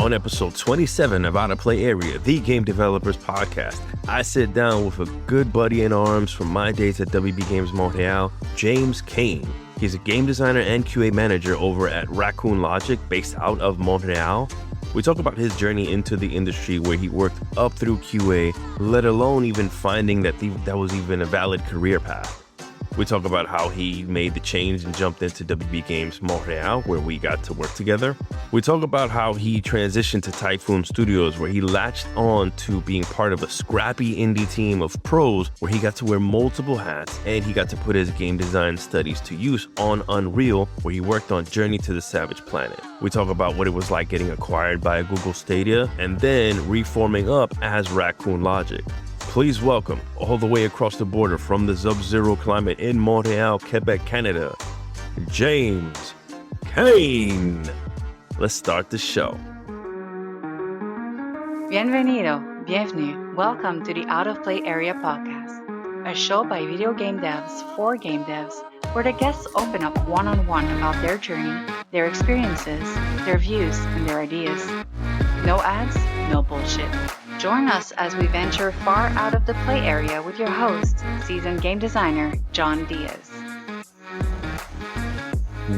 On episode 27 of Out of Play Area, the Game Developers Podcast, I sit down with a good buddy in arms from my days at WB Games Montreal, James Kane. He's a game designer and QA manager over at Raccoon Logic, based out of Montreal. We talk about his journey into the industry, where he worked up through QA, let alone even finding that that was even a valid career path. We talk about how he made the change and jumped into WB Games Montreal, where we got to work together. We talk about how he transitioned to Typhoon Studios, where he latched on to being part of a scrappy indie team of pros, where he got to wear multiple hats, and he got to put his game design studies to use on Unreal, where he worked on Journey to the Savage Planet. We talk about what it was like getting acquired by Google Stadia, and then reforming up as Raccoon Logic. Please welcome, all the way across the border from the sub-zero climate in Montreal, Quebec, Canada, James Kane. Let's start the show. Bienvenue. Welcome to the Out of Play Area Podcast, a show by video game devs for game devs, where the guests open up one-on-one about their journey, their experiences, their views, and their ideas. No ads, no bullshit. Join us as we venture far out of the play area with your host, seasoned game designer, John Diaz.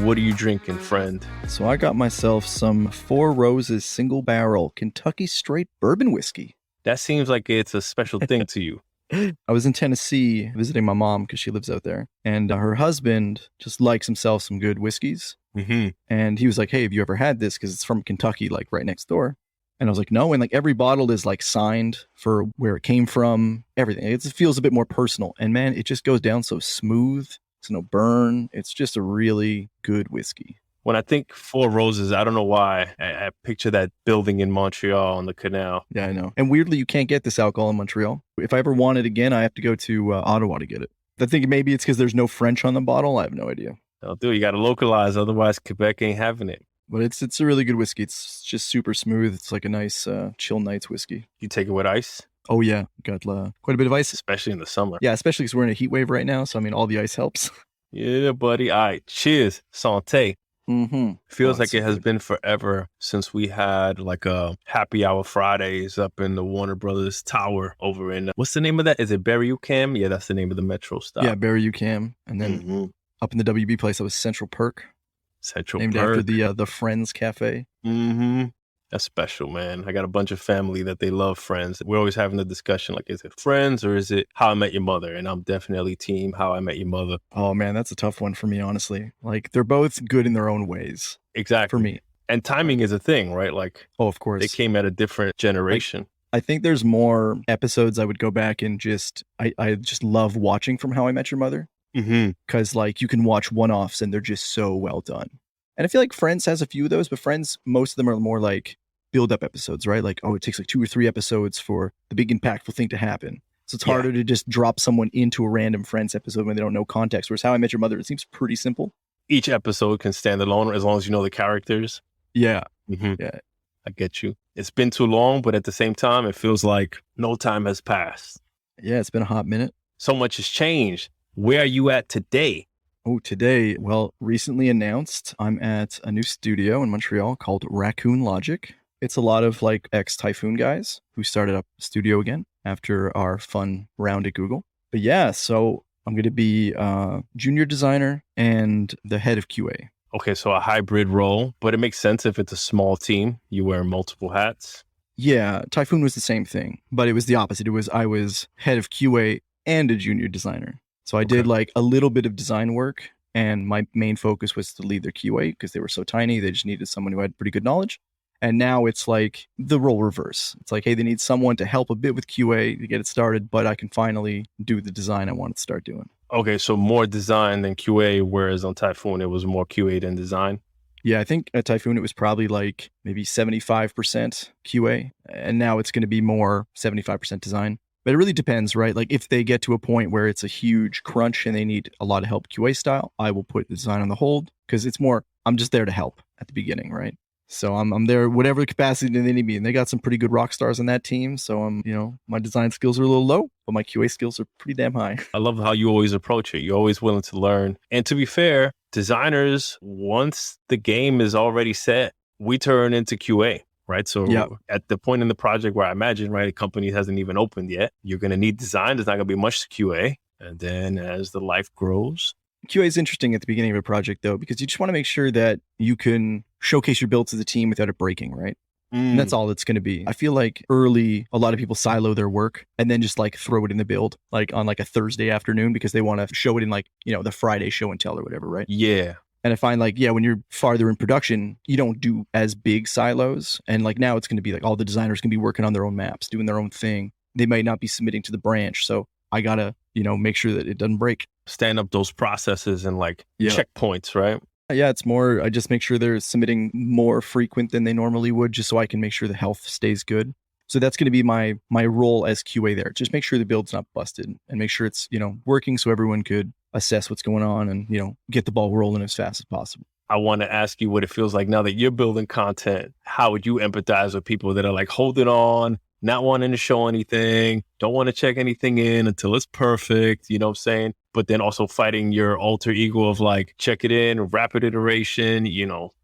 What are you drinking, friend? So I got myself some Four Roses single barrel Kentucky straight bourbon whiskey. That seems like it's a special thing to you. I was in Tennessee visiting my mom because she lives out there. And her husband just likes himself some good whiskeys. Mm-hmm. And he was like, hey, have you ever had this? Because it's from Kentucky, like right next door. And I was like, no. And like every bottle is like signed for where it came from, everything. It feels a bit more personal. And man, it just goes down so smooth. It's no burn. It's just a really good whiskey. When I think Four Roses, I don't know why, I picture that building in Montreal on the canal. Yeah, I know. And weirdly, you can't get this alcohol in Montreal. If I ever want it again, I have to go to Ottawa to get it. I think maybe it's because there's no French on the bottle. I have no idea. I'll do it. You got to localize. Otherwise, Quebec ain't having it. But it's a really good whiskey. It's just super smooth. It's like a nice chill nights whiskey. You take it with ice? Oh, yeah. Got quite a bit of ice. Especially in the summer. Yeah, especially because we're in a heat wave right now. So, I mean, all the ice helps. Yeah, buddy. All right. Cheers. Santé. Mm-hmm. Feels like it has been forever since we had like a happy hour Fridays up in the Warner Brothers Tower over in, what's the name of that? Is it Barry UCAM? Yeah, that's the name of the Metro stop. Yeah, Barry UCAM. And then up in the WB place, that was Central Perk. Named Perk. After the Friends Cafe. Mm-hmm. That's special, man. I got a bunch of family that they love Friends. We're always having the discussion, like, is it Friends or is it How I Met Your Mother? And I'm definitely team How I Met Your Mother. Oh, man, that's a tough one for me, honestly. Like, they're both good in their own ways. Exactly. For me. And timing is a thing, right? Like, oh, of course. They came at a different generation. I think there's more episodes I would go back and I just love watching from How I Met Your Mother. Because like you can watch one-offs and they're just so well done. And I feel like Friends has a few of those, but Friends, most of them are more like build-up episodes, right? Like, oh, it takes like 2 or 3 episodes for the big impactful thing to happen. So it's harder to just drop someone into a random Friends episode when they don't know context. Whereas How I Met Your Mother, it seems pretty simple. Each episode can stand alone as long as you know the characters. Yeah. Yeah. I get you. It's been too long, but at the same time, it feels like no time has passed. Yeah, it's been a hot minute. So much has changed. Where are you at today? Oh, today, well, recently announced, I'm at a new studio in Montreal called Raccoon Logic. It's a lot of like ex-Typhoon guys who started up a studio again after our fun round at Google. But yeah, so I'm going to be a junior designer and the head of QA. Okay, so a hybrid role, but it makes sense if it's a small team. You wear multiple hats. Yeah, Typhoon was the same thing, but it was the opposite. I was head of QA and a junior designer. So I did like a little bit of design work, and my main focus was to lead their QA because they were so tiny. They just needed someone who had pretty good knowledge. And now it's like the role reverse. It's like, hey, they need someone to help a bit with QA to get it started, but I can finally do the design I wanted to start doing. Okay, so more design than QA, whereas on Typhoon, it was more QA than design. Yeah, I think at Typhoon, it was probably like maybe 75% QA, and now it's going to be more 75% design. But it really depends, right? Like if they get to a point where it's a huge crunch and they need a lot of help QA style, I will put the design on the hold because it's more, I'm just there to help at the beginning, right? So I'm there, whatever capacity they need me. And they got some pretty good rock stars on that team. So my design skills are a little low, but my QA skills are pretty damn high. I love how you always approach it. You're always willing to learn. And to be fair, designers, once the game is already set, we turn into QA. right? So Yeah. at the point in the project where I imagine, right, a company hasn't even opened yet, you're going to need design. There's not going to be much QA. And then as the life grows. QA is interesting at the beginning of a project, though, because you just want to make sure that you can showcase your build to the team without it breaking, right? And that's all it's going to be. I feel like early, a lot of people silo their work and then just like throw it in the build, like on like a Thursday afternoon, because they want to show it in like, the Friday show and tell or whatever, right? Yeah. And I find like, when you're farther in production, you don't do as big silos. And like now it's going to be like all the designers can be working on their own maps, doing their own thing. They might not be submitting to the branch. So I got to, make sure that it doesn't break. Stand up those processes and like checkpoints, right? Yeah, it's more, I just make sure they're submitting more frequent than they normally would, just so I can make sure the health stays good. So that's going to be my role as QA there. Just make sure the build's not busted and make sure it's, working so everyone could assess what's going on and, get the ball rolling as fast as possible. I want to ask you what it feels like now that you're building content. How would you empathize with people that are like holding on, not wanting to show anything, don't want to check anything in until it's perfect, you know what I'm saying? But then also fighting your alter ego of like, check it in, rapid iteration,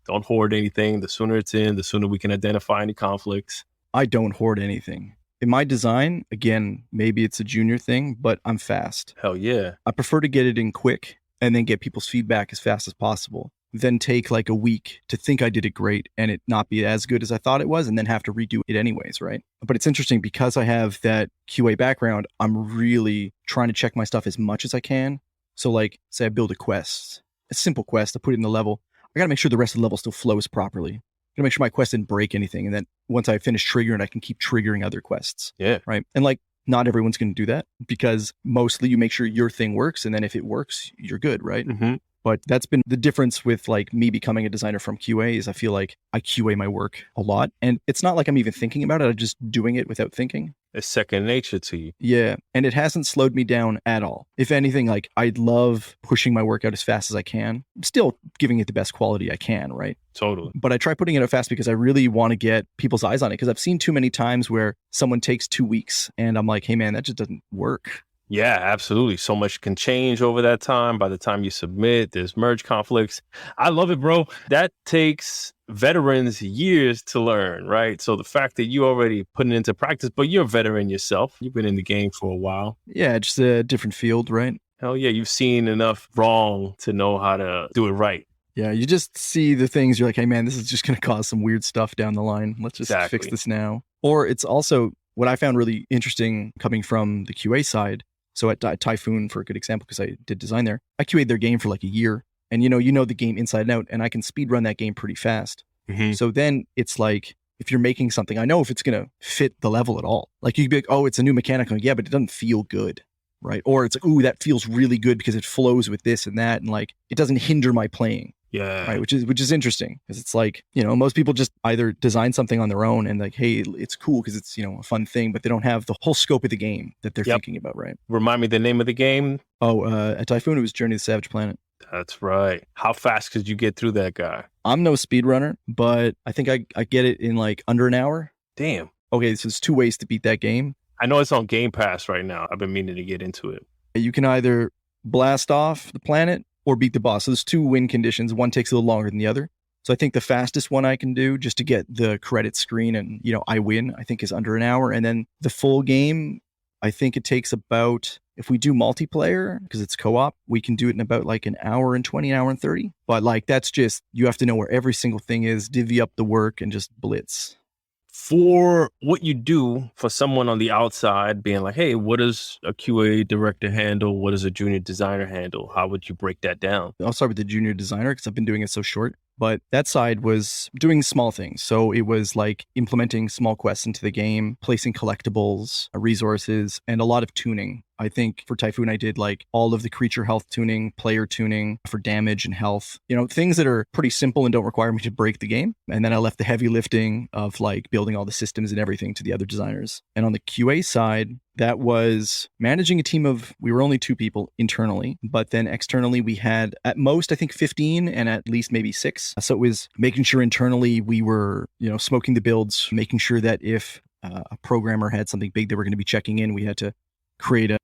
don't hoard anything. The sooner it's in, the sooner we can identify any conflicts. I don't hoard anything. In my design, again, maybe it's a junior thing, but I'm fast. Hell yeah. I prefer to get it in quick and then get people's feedback as fast as possible. Then take like a week to think I did it great and it not be as good as I thought it was and then have to redo it anyways, right? But it's interesting because I have that QA background, I'm really trying to check my stuff as much as I can. So like, say I build a simple quest, I put it in the level. I got to make sure the rest of the level still flows properly. I got to make sure my quest didn't break anything. And then once I finish triggering, I can keep triggering other quests. Yeah. Right. And like, not everyone's going to do that because mostly you make sure your thing works. And then if it works, you're good, right? Mm-hmm. But that's been the difference with like me becoming a designer from QA is I feel like I QA my work a lot. And it's not like I'm even thinking about it. I'm just doing it without thinking. It's second nature to you. Yeah. And it hasn't slowed me down at all. If anything, like I love pushing my work out as fast as I can, still giving it the best quality I can, right? Totally. But I try putting it out fast because I really want to get people's eyes on it. Because I've seen too many times where someone takes 2 weeks and I'm like, hey man, that just doesn't work. Yeah, absolutely. So much can change over that time. By the time you submit, there's merge conflicts. I love it, bro. That takes veterans years to learn, right? So the fact that you already putting it into practice, but you're a veteran yourself. You've been in the game for a while. Yeah, just a different field, right? Hell yeah, you've seen enough wrong to know how to do it right. Yeah, you just see the things, you're like, hey man, this is just going to cause some weird stuff down the line. Let's just fix this now. Or it's also what I found really interesting coming from the QA side. So at Typhoon, for a good example, because I did design there, I QA'd their game for like a year. And you know the game inside and out, and I can speed run that game pretty fast. Mm-hmm. So then it's like, if you're making something, I know if it's going to fit the level at all. Like you could be like, oh, it's a new mechanic. Like, yeah, but it doesn't feel good, right? Or it's like, ooh, that feels really good because it flows with this and that. And like, it doesn't hinder my playing. Yeah. Right. Which is interesting because it's like, most people just either design something on their own and like, hey, it's cool because it's, a fun thing, but they don't have the whole scope of the game that they're thinking about. Right. Remind me the name of the game. Oh, at Typhoon, it was Journey to the Savage Planet. That's right. How fast could you get through that guy? I'm no speedrunner, but I think I get it in like under an hour. Damn. Okay. So there's 2 ways to beat that game. I know it's on Game Pass right now. I've been meaning to get into it. You can either blast off the planet or beat the boss. So there's 2 win conditions. One takes a little longer than the other. So I think the fastest one I can do just to get the credit screen and, I win, I think is under an hour. And then the full game, I think it takes about, if we do multiplayer, because it's co-op, we can do it in about like an hour and 20, an hour and 30. But like, that's just, you have to know where every single thing is, divvy up the work and just blitz. For what you do for someone on the outside being like, hey, what does a QA director handle? What does a junior designer handle? How would you break that down? I'll start with the junior designer because I've been doing it so short. But that side was doing small things. So it was like implementing small quests into the game, placing collectibles, resources, and a lot of tuning. I think for Typhoon, I did like all of the creature health tuning, player tuning for damage and health, things that are pretty simple and don't require me to break the game. And then I left the heavy lifting of like building all the systems and everything to the other designers. And on the QA side, that was managing a team of, we were only 2 people internally, but then externally we had at most, I think 15 and at least maybe 6. So it was making sure internally we were, smoking the builds, making sure that if a programmer had something big they were going to be checking in, we had to create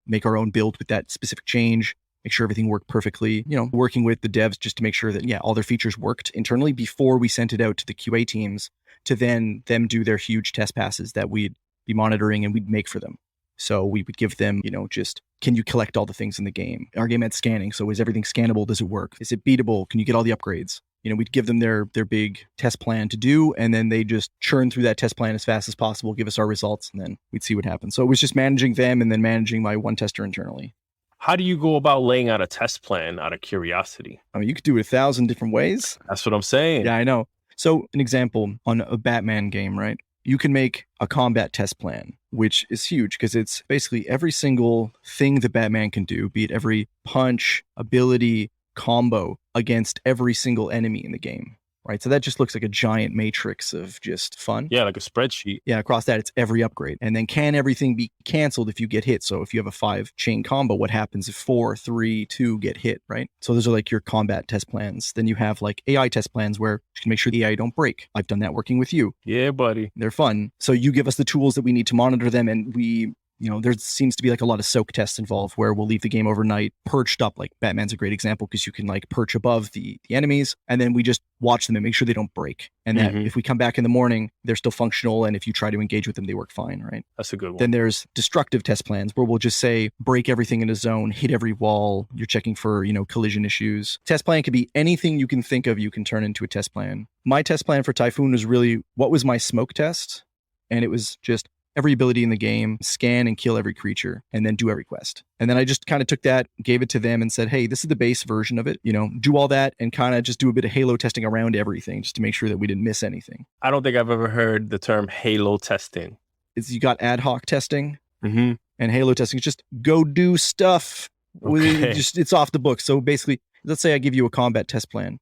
make our own build with that specific change, make sure everything worked perfectly, working with the devs just to make sure that, all their features worked internally before we sent it out to the QA teams to then them do their huge test passes that we'd be monitoring and we'd make for them. So we would give them, just, can you collect all the things in the game? Our game had scanning. So is everything scannable? Does it work? Is it beatable? Can you get all the upgrades? We'd give them their big test plan to do, and then they just churn through that test plan as fast as possible, give us our results, and then we'd see what happens. So it was just managing them and then managing my one tester internally. How do you go about laying out a test plan out of curiosity? I mean, you could do it 1,000 different ways. That's what I'm saying. Yeah, I know. So an example on a Batman game, right? You can make a combat test plan, which is huge because it's basically every single thing that Batman can do, be it every punch, ability, combo against every single enemy in the game, right? So that just looks like a giant matrix of just fun. Yeah, like a spreadsheet. Yeah, across that, it's every upgrade. And then can everything be canceled if you get hit? So if you have a 5-chain combo, what happens if 4, 3, 2 get hit, right? So those are like your combat test plans. Then you have like AI test plans where you can make sure the AI don't break. I've done that working with you. Yeah, buddy. They're fun. So you give us the tools that we need to monitor them, and we there seems to be like a lot of soak tests involved where we'll leave the game overnight perched up. Like Batman's a great example because you can like perch above the enemies, and then we just watch them and make sure they don't break. And that if we come back in the morning, they're still functional. And if you try to engage with them, they work fine, right? That's a good one. Then there's destructive test plans where we'll just say, break everything in a zone, hit every wall. You're checking for, collision issues. Test plan could be anything you can think of, you can turn into a test plan. My test plan for Typhoon was really, what was my smoke test? And it was just every ability in the game, scan and kill every creature, and then do every quest. And then I just kind of took that, gave it to them and said, hey, this is the base version of it. Do all that and kind of just do a bit of Halo testing around everything just to make sure that we didn't miss anything. I don't think I've ever heard the term Halo testing. You got ad hoc testing and Halo testing. It's just go do stuff. Okay. It's off the book. So basically, let's say I give you a combat test plan.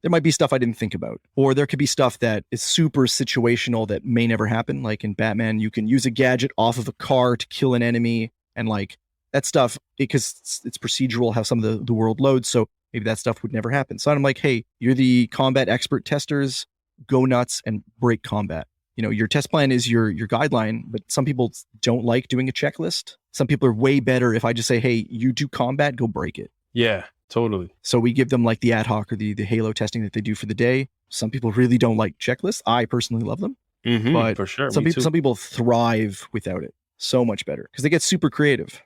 There might be stuff I didn't think about, or there could be stuff that is super situational that may never happen. Like in Batman, you can use a gadget off of a car to kill an enemy, and like that stuff, because it's procedural how some of the world loads. So maybe that stuff would never happen. So I'm like, hey, you're the combat expert testers, go nuts and break combat. Your test plan is your guideline, but some people don't like doing a checklist. Some people are way better if I just say, hey, you do combat, go break it. Yeah. Totally. So we give them like the ad hoc or the Halo testing that they do for the day. Some people really don't like checklists. I personally love them. But for sure. Some people thrive without it so much better because they get super creative.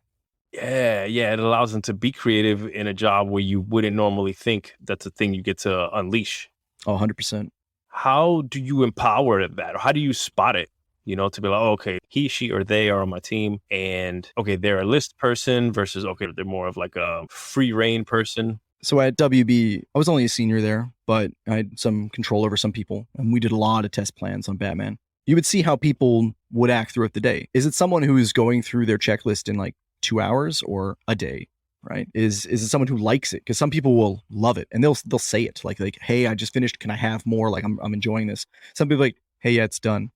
Yeah. It allows them to be creative in a job where you wouldn't normally think that's a thing you get to unleash. Oh, 100%. How do you empower that? Or how do you spot it? To be like, oh, okay, he, she, or they are on my team. And okay, they're a list person versus, okay, they're more of like a free reign person. So at WB, I was only a senior there, but I had some control over some people. And we did a lot of test plans on Batman. You would see how people would act throughout the day. Is it someone who is going through their checklist in like 2 hours or a day? Right? Is it someone who likes it? Because some people will love it and they'll say it like, hey, I just finished. Can I have more? Like I'm enjoying this. Some people are like, hey, yeah, it's done.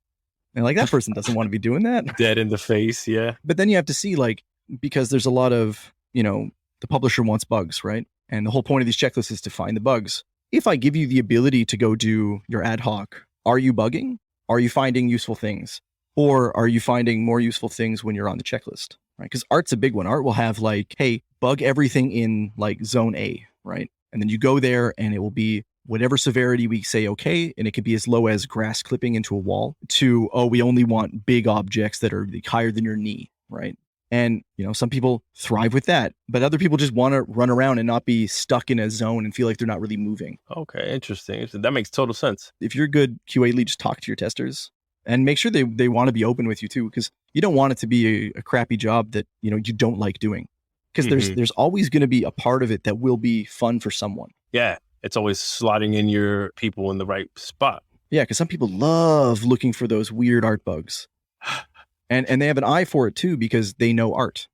And like that person doesn't want to be doing that. Dead in the face, yeah. But then you have to see because there's a lot of, the publisher wants bugs, right? And the whole point of these checklists is to find the bugs. If I give you the ability to go do your ad hoc, are you bugging? Are you finding useful things? Or are you finding more useful things when you're on the checklist, right? Because art's a big one. Art will have like, hey, bug everything in like zone A, right? And then you go there and it will be whatever severity we say okay, and it could be as low as grass clipping into a wall to, oh, we only want big objects that are higher than your knee, right? And, some people thrive with that, but other people just want to run around and not be stuck in a zone and feel like they're not really moving. Okay, interesting. That makes total sense. If you're a good QA lead, just talk to your testers and make sure they want to be open with you too, because you don't want it to be a crappy job that, you don't like doing. Because there's always going to be a part of it that will be fun for someone. Yeah. It's always slotting in your people in the right spot. Yeah, because some people love looking for those weird art bugs. And they have an eye for it too because they know art.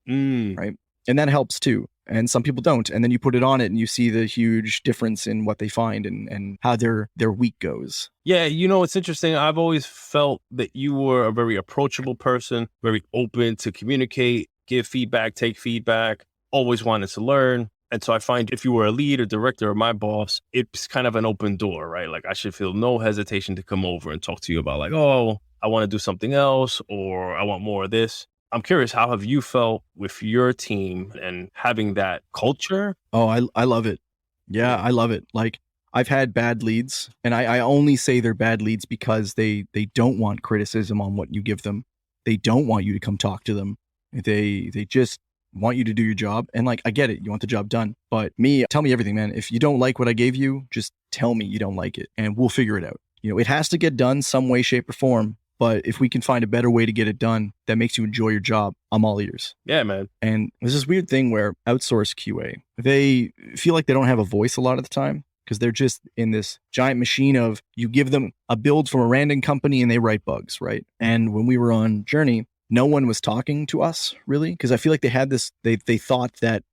Right? And that helps too. And some people don't. And then you put it on it and you see the huge difference in what they find and how their week goes. Yeah, it's interesting. I've always felt that you were a very approachable person, very open to communicate, give feedback, take feedback, always wanted to learn. And so I find if you were a lead or director or my boss, it's kind of an open door, right? Like I should feel no hesitation to come over and talk to you about like, oh, I want to do something else or I want more of this. I'm curious, how have you felt with your team and having that culture? Oh, I love it. Yeah, I love it. Like I've had bad leads, and I only say they're bad leads because they don't want criticism on what you give them. They don't want you to come talk to them. They just want you to do your job. And like, I get it. You want the job done. But tell me everything, man. If you don't like what I gave you, just tell me you don't like it and we'll figure it out. It has to get done some way, shape, or form. But if we can find a better way to get it done that makes you enjoy your job, I'm all ears. Yeah, man. And there's this weird thing where outsourced QA, they feel like they don't have a voice a lot of the time because they're just in this giant machine of you give them a build from a random company and they write bugs, right? And when we were on Journey, no one was talking to us really because I feel like they had this, they thought that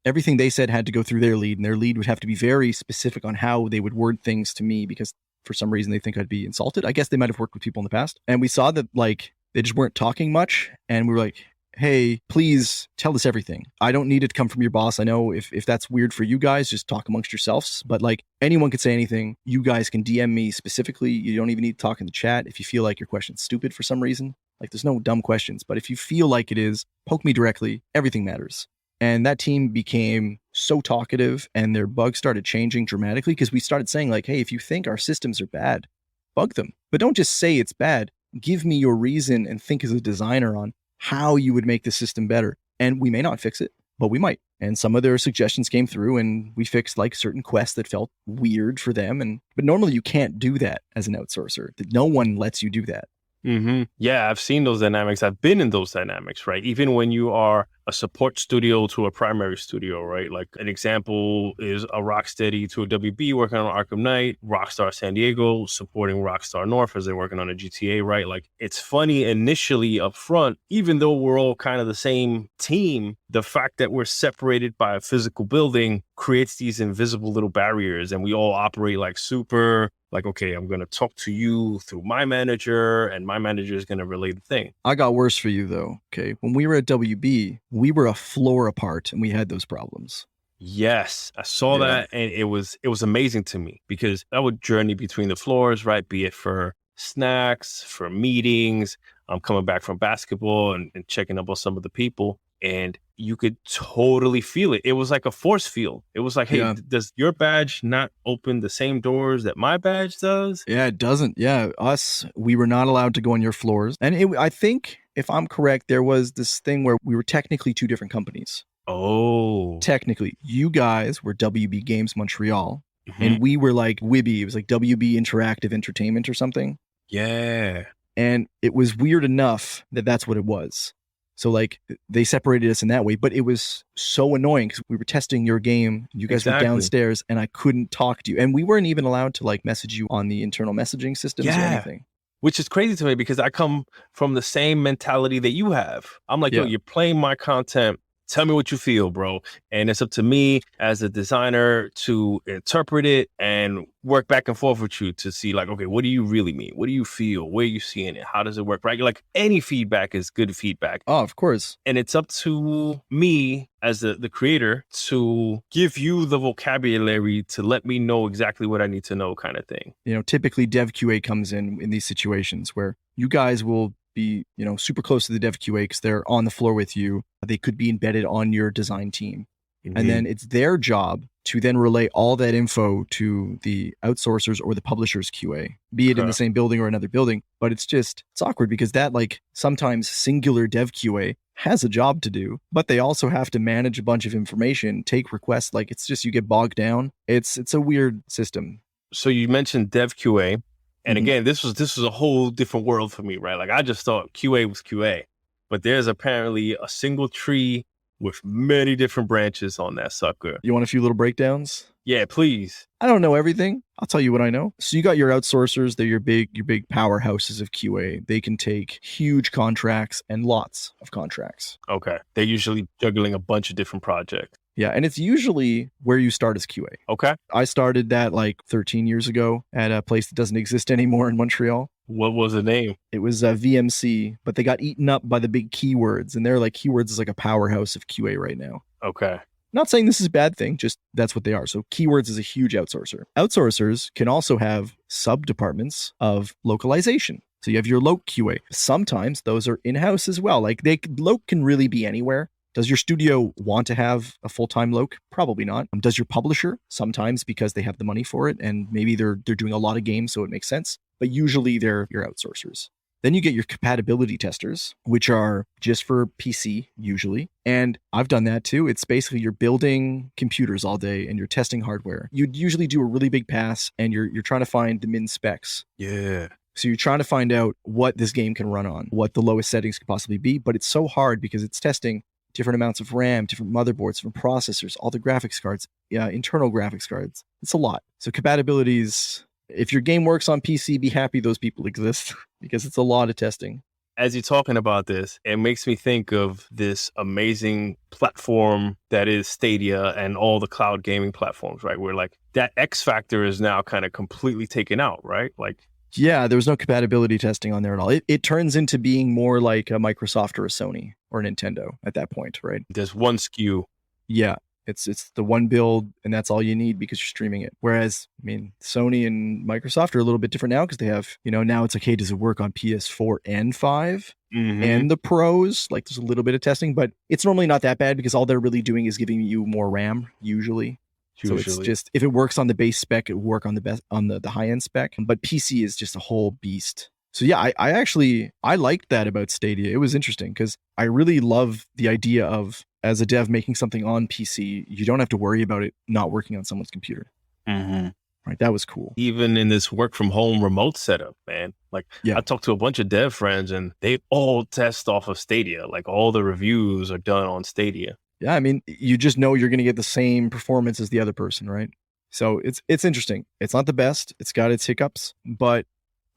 everything they said had to go through their lead and their lead would have to be very specific on how they would word things to me because for some reason they think I'd be insulted. I guess they might have worked with people in the past. And we saw that like they just weren't talking much. And we were like, hey, please tell us everything. I don't need it to come from your boss. I know if that's weird for you guys, just talk amongst yourselves. But like anyone could say anything. You guys can DM me specifically. You don't even need to talk in the chat. If you feel like your question's stupid for some reason, like there's no dumb questions. But if you feel like it is, poke me directly. Everything matters. And that team became so talkative and their bugs started changing dramatically because we started saying like, hey, if you think our systems are bad, bug them. But don't just say it's bad. Give me your reason and think as a designer on how you would make the system better. And we may not fix it, but we might. And some of their suggestions came through and we fixed like certain quests that felt weird for them. But normally you can't do that as an outsourcer. No one lets you do that. Mm-hmm. Yeah, I've seen those dynamics. I've been in those dynamics, right? Even when you are a support studio to a primary studio, right? Like an example is a Rocksteady to a WB working on Arkham Knight, Rockstar San Diego supporting Rockstar North as they're working on a GTA, right? Like it's funny initially up front, even though we're all kind of the same team, the fact that we're separated by a physical building creates these invisible little barriers and we all operate like super like, okay, I'm going to talk to you through my manager and my manager is going to relay the thing. I got worse for you though. Okay. When we were at WB, we were a floor apart and we had those problems. Yes, I saw that and it was amazing to me because I would journey between the floors, right? Be it for snacks, for meetings. I'm coming back from basketball and checking up on some of the people. And you could totally feel it. It was like a force field. It was like, hey, does your badge not open the same doors that my badge does? Yeah, it doesn't. Yeah, we were not allowed to go on your floors. And I think, if I'm correct, there was this thing where we were technically two different companies. Oh. Technically, you guys were WB Games Montreal, and we were like WB. It was like WB Interactive Entertainment or something. Yeah. And it was weird enough that that's what it was. So like they separated us in that way, but it was so annoying because we were testing your game. You guys were downstairs and I couldn't talk to you. And we weren't even allowed to like message you on the internal messaging systems or anything. Which is crazy to me because I come from the same mentality that you have. I'm like, yo, you're playing my content. Tell me what you feel, bro. And it's up to me as a designer to interpret it and work back and forth with you to see like, okay, what do you really mean? What do you feel? Where are you seeing it? How does it work? Right? You're like any feedback is good feedback. Oh, of course. And it's up to me as the creator to give you the vocabulary to let me know exactly what I need to know kind of thing. Typically Dev QA comes in these situations where you guys will be, super close to the Dev QA because they're on the floor with you. They could be embedded on your design team. Mm-hmm. And then it's their job to then relay all that info to the outsourcers or the publisher's QA, be it in the same building or another building. But it's awkward because that like sometimes singular Dev QA has a job to do, but they also have to manage a bunch of information, take requests. Like it's just, you get bogged down. It's a weird system. So you mentioned Dev QA. And again, this was a whole different world for me, right? Like I just thought QA was QA, but there's apparently a single tree with many different branches on that sucker. You want a few little breakdowns? Yeah, please. I don't know everything. I'll tell you what I know. So you got your outsourcers. They're your big powerhouses of QA. They can take huge contracts and lots of contracts. Okay. They're usually juggling a bunch of different projects. Yeah, and it's usually where you start as QA. Okay. I started that like 13 years ago at a place that doesn't exist anymore in Montreal. What was the name? It was VMC, but they got eaten up by the big keywords, and they're like, keywords is like a powerhouse of QA right now. Okay. Not saying this is a bad thing, just that's what they are. So keywords is a huge outsourcer. Outsourcers can also have sub-departments of localization. So you have your loc QA. Sometimes those are in-house as well. Like loc can really be anywhere. Does your studio want to have a full-time loc? Probably not. Does your publisher? Sometimes, because they have the money for it, and maybe they're doing a lot of games, so it makes sense. But usually they're your outsourcers. Then you get your compatibility testers, which are just for PC usually. And I've done that too. It's basically you're building computers all day and you're testing hardware. You'd usually do a really big pass and you're trying to find the min specs. Yeah. So you're trying to find out what this game can run on, what the lowest settings could possibly be. But it's so hard because it's testing different amounts of RAM, different motherboards, different processors, all the graphics cards, internal graphics cards. It's a lot. So compatibilities, if your game works on PC, be happy those people exist because it's a lot of testing. As you're talking about this, it makes me think of this amazing platform that is Stadia and all the cloud gaming platforms, right? Where like that X factor is now kind of completely taken out, right? Like, yeah, there was no compatibility testing on there at all. It turns into being more like a Microsoft or a Sony or a Nintendo at that point, right? there's one SKU. Yeah, it's the one build and that's all you need because you're streaming it. Whereas, I mean, Sony and Microsoft are a little bit different now because they have, now it's like, hey, does it work on PS4 and 5 and the pros? Like there's a little bit of testing, but it's normally not that bad because all they're really doing is giving you more RAM usually. So it's just, if it works on the base spec, it will work on the high end spec. But PC is just a whole beast. So yeah, I liked that about Stadia. It was interesting because I really love the idea of, as a dev making something on PC, you don't have to worry about it not working on someone's computer. Right, that was cool. Even in this work from home remote setup, man. Like I talked to a bunch of dev friends and they all test off of Stadia. Like all the reviews are done on Stadia. Yeah, I mean, you just know you're going to get the same performance as the other person, right? So it's interesting. It's not the best. It's got its hiccups, but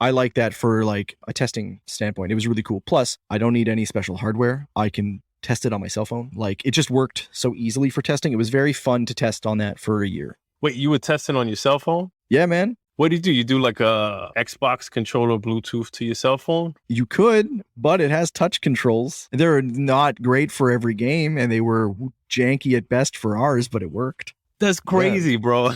I like that for like a testing standpoint. It was really cool. Plus, I don't need any special hardware. I can test it on my cell phone. Like it just worked so easily for testing. It was very fun to test on that for a year. Wait, you were testing on your cell phone? Yeah, man. What do? You do like a Xbox controller Bluetooth to your cell phone? You could, but it has touch controls. They're not great for every game, and they were janky at best for ours, but it worked. That's crazy, bro.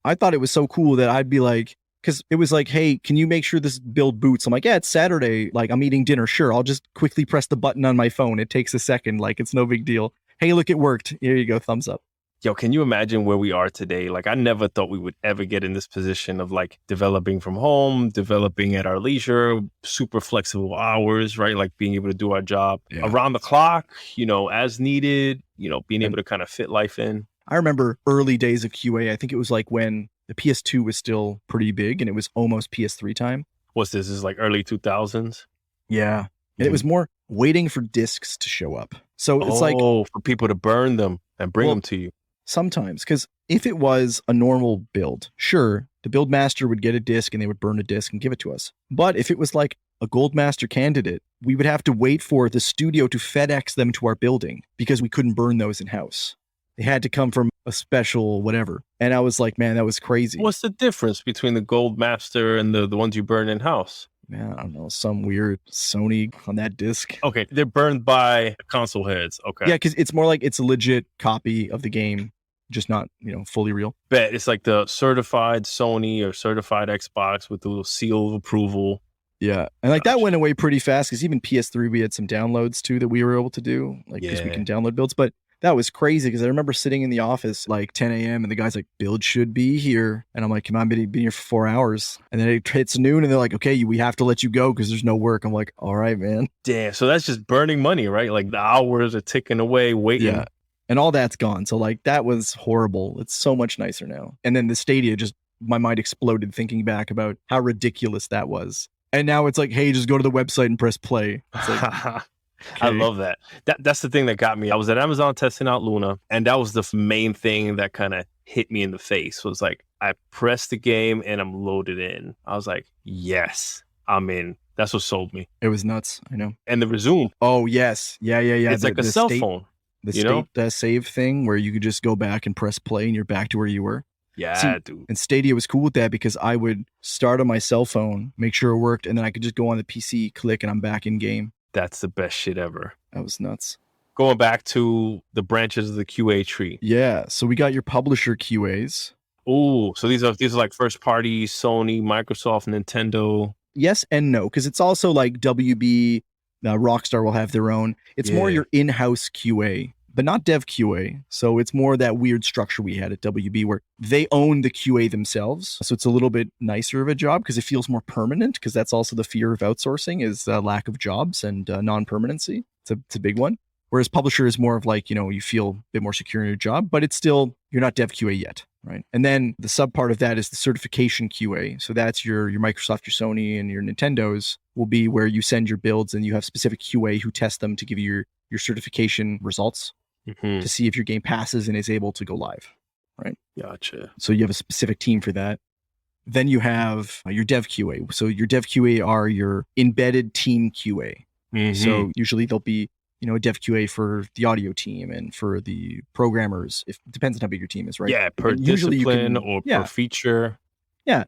I thought it was so cool that I'd be like, because it was like, hey, can you make sure this build boots? I'm like, yeah, it's Saturday. Like, I'm eating dinner. Sure, I'll just quickly press the button on my phone. It takes a second. Like, it's no big deal. Hey, look, it worked. Here you go. Thumbs up. Yo, can you imagine where we are today? Like, I never thought we would ever get in this position of like developing from home, developing at our leisure, super flexible hours, right? Like being able to do our job around the clock, as needed, being able to kind of fit life in. I remember early days of QA. I think it was like when the PS2 was still pretty big and it was almost PS3 time. What's this? This is like early 2000s? Yeah. And it was more waiting for discs to show up. So it's like, for people to burn them and bring them to you. Sometimes, because if it was a normal build, sure, the build master would get a disc and they would burn a disc and give it to us. But if it was like a gold master candidate, we would have to wait for the studio to FedEx them to our building because we couldn't burn those in house. They had to come from a special whatever. And I was like, man, that was crazy. What's the difference between the gold master and the ones you burn in house? Man, I don't know, some weird Sony on that disc. Okay, they're burned by console heads. Okay. Yeah, because it's more like it's a legit copy of the game, just not, fully real. Bet it's like the certified Sony or certified Xbox with the little seal of approval. Yeah, and like that went away pretty fast because even PS3 we had some downloads too that we were able to do, like because we can download builds. But that was crazy because I remember sitting in the office like 10 a.m. and the guy's like, build should be here. And I'm like, come on, been here for 4 hours. And then it hits noon and they're like, okay, we have to let you go because there's no work. I'm like, all right, man. Damn. So that's just burning money, right? Like the hours are ticking away, waiting. Yeah. And all that's gone. So like that was horrible. It's so much nicer now. And then the Stadia, just my mind exploded thinking back about how ridiculous that was. And now it's like, hey, just go to the website and press play. It's like, I love that. That's the thing that got me. I was at Amazon testing out Luna, and that was the main thing that kind of hit me in the face. Was like, I pressed the game and I'm loaded in. I was like, yes, I'm in. That's what sold me. It was nuts. I know. And the resume. Oh, yes. Yeah. It's like a cell phone. The state save thing where you could just go back and press play and you're back to where you were. Yeah, dude. And Stadia was cool with that because I would start on my cell phone, make sure it worked, and then I could just go on the PC, click, and I'm back in game. That's the best shit ever. That was nuts. Going back to the branches of the QA tree. Yeah. So we got your publisher QAs. Oh, so these are like first party, Sony, Microsoft, Nintendo. Yes and no, because it's also like WB Rockstar will have their own. It's more your in-house QA, but not dev QA. So it's more that weird structure we had at WB where they own the QA themselves. So it's a little bit nicer of a job because it feels more permanent, because that's also the fear of outsourcing is lack of jobs and non-permanency. It's a big one. Whereas publisher is more of like, you feel a bit more secure in your job, but it's still, you're not dev QA yet, right? And then the sub part of that is the certification QA. So that's your Microsoft, your Sony, and your Nintendos will be where you send your builds and you have specific QA who test them to give you your certification results to see if your game passes and is able to go live, right? Gotcha. So you have a specific team for that. Then you have your dev QA. So your dev QA are your embedded team QA. So usually there'll be a dev QA for the audio team and for the programmers. It depends on how big your team is, right? Yeah, per discipline or per feature. Yeah.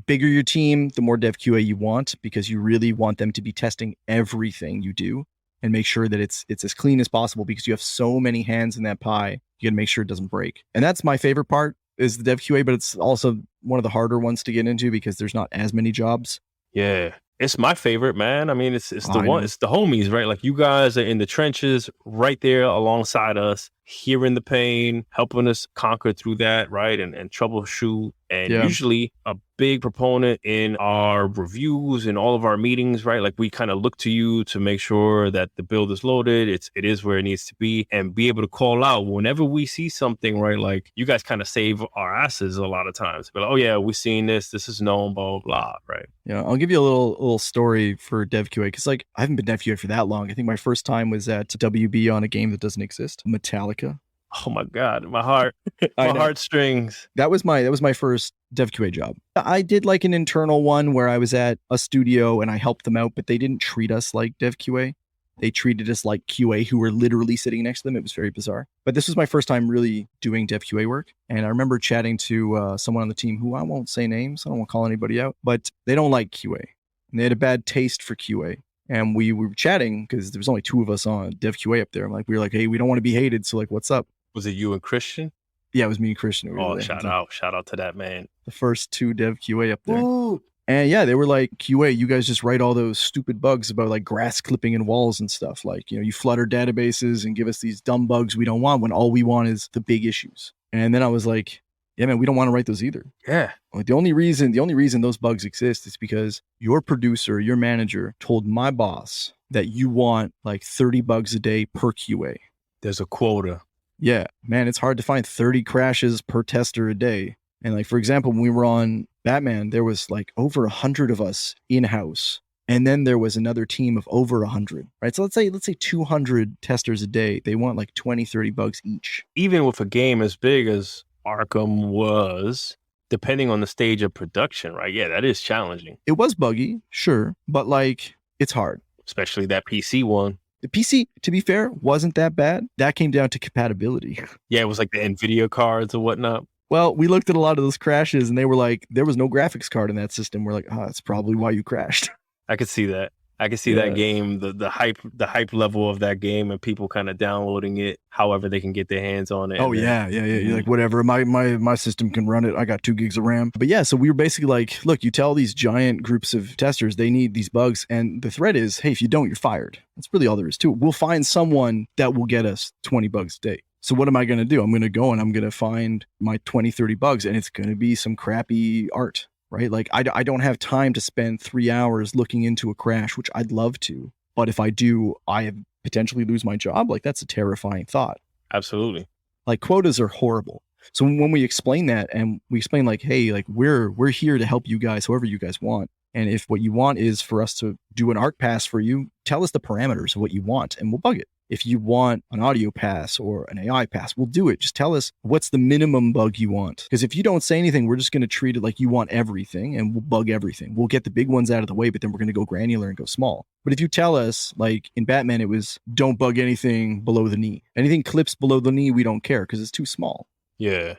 Bigger your team, the more dev QA you want, because you really want them to be testing everything you do and make sure that it's as clean as possible, because you have so many hands in that pie. You got to make sure it doesn't break. And that's my favorite part, is the dev QA, but it's also one of the harder ones to get into because there's not as many jobs. Yeah. It's my favorite, man. I mean, it's the one, it's the homies, right? Like, you guys are in the trenches right there alongside us, hearing the pain, helping us conquer through that, right? And troubleshoot. And usually a big proponent in our reviews and all of our meetings, right? Like, we kind of look to you to make sure that the build is loaded. It is where it needs to be, and be able to call out whenever we see something, right? Like, you guys kind of save our asses a lot of times. But like, oh yeah, we've seen this. This is known, blah, blah, blah, right? Yeah, I'll give you a little story for dev QA, because like I haven't been dev QA for that long. I think my first time was at WB on a game that doesn't exist, Metallica. Oh my God, my heart, my heartstrings. That was my first dev QA job. I did like an internal one where I was at a studio and I helped them out, but they didn't treat us like dev QA. They treated us like QA who were literally sitting next to them. It was very bizarre. But this was my first time really doing dev QA work. And I remember chatting to someone on the team who I won't say names. I don't want to call anybody out, but they don't like QA. And they had a bad taste for QA. And we were chatting because there was only 2 of us on dev QA up there. We were like, hey, we don't want to be hated. So like, what's up? Was it you and Christian? Yeah, it was me and Christian. Oh, shout out to that, man. The first 2 dev QA up there. Ooh. And yeah, they were like, QA, you guys just write all those stupid bugs about like grass clipping in walls and stuff. Like, you flutter databases and give us these dumb bugs we don't want, when all we want is the big issues. And then I was like, yeah, man, we don't want to write those either. Yeah. Like, the only reason those bugs exist is because your producer, your manager told my boss that you want like 30 bugs a day per QA. There's a quota. Yeah, man, it's hard to find 30 crashes per tester a day. And like, for example, when we were on Batman, there was like over 100 of us in-house. And then there was another team of over 100, right? So let's say 200 testers a day. They want like 20, 30 bugs each. Even with a game as big as Arkham was, depending on the stage of production, right? Yeah, that is challenging. It was buggy, sure, but like, it's hard. Especially that PC one. The PC, to be fair, wasn't that bad. That came down to compatibility. Yeah, it was like the NVIDIA cards or whatnot. Well, we looked at a lot of those crashes and they were like, there was no graphics card in that system. We're like, that's probably why you crashed. I could see that. I could see that game, the hype level of that game, and people kind of downloading it however they can get their hands on it. Oh, yeah. You're like, whatever, my system can run it. I got 2 gigs of RAM. But yeah, so we were basically like, look, you tell these giant groups of testers they need these bugs. And the threat is, hey, if you don't, you're fired. That's really all there is to it. We'll find someone that will get us 20 bugs a day. So what am I going to do? I'm going to go and I'm going to find my 20, 30 bugs, and it's going to be some crappy art. Right? Like, I don't have time to spend 3 hours looking into a crash, which I'd love to. But if I do, I potentially lose my job. Like, that's a terrifying thought. Absolutely. Like, quotas are horrible. So when we explain that, and we explain like, hey, like we're here to help you guys, however you guys want. And if what you want is for us to do an art pass for you, tell us the parameters of what you want and we'll bug it. If you want an audio pass or an AI pass, we'll do it. Just tell us what's the minimum bug you want. Because if you don't say anything, we're just going to treat it like you want everything and we'll bug everything. We'll get the big ones out of the way, but then we're going to go granular and go small. But if you tell us, like in Batman, it was don't bug anything below the knee. Anything clips below the knee, we don't care because it's too small. Yeah.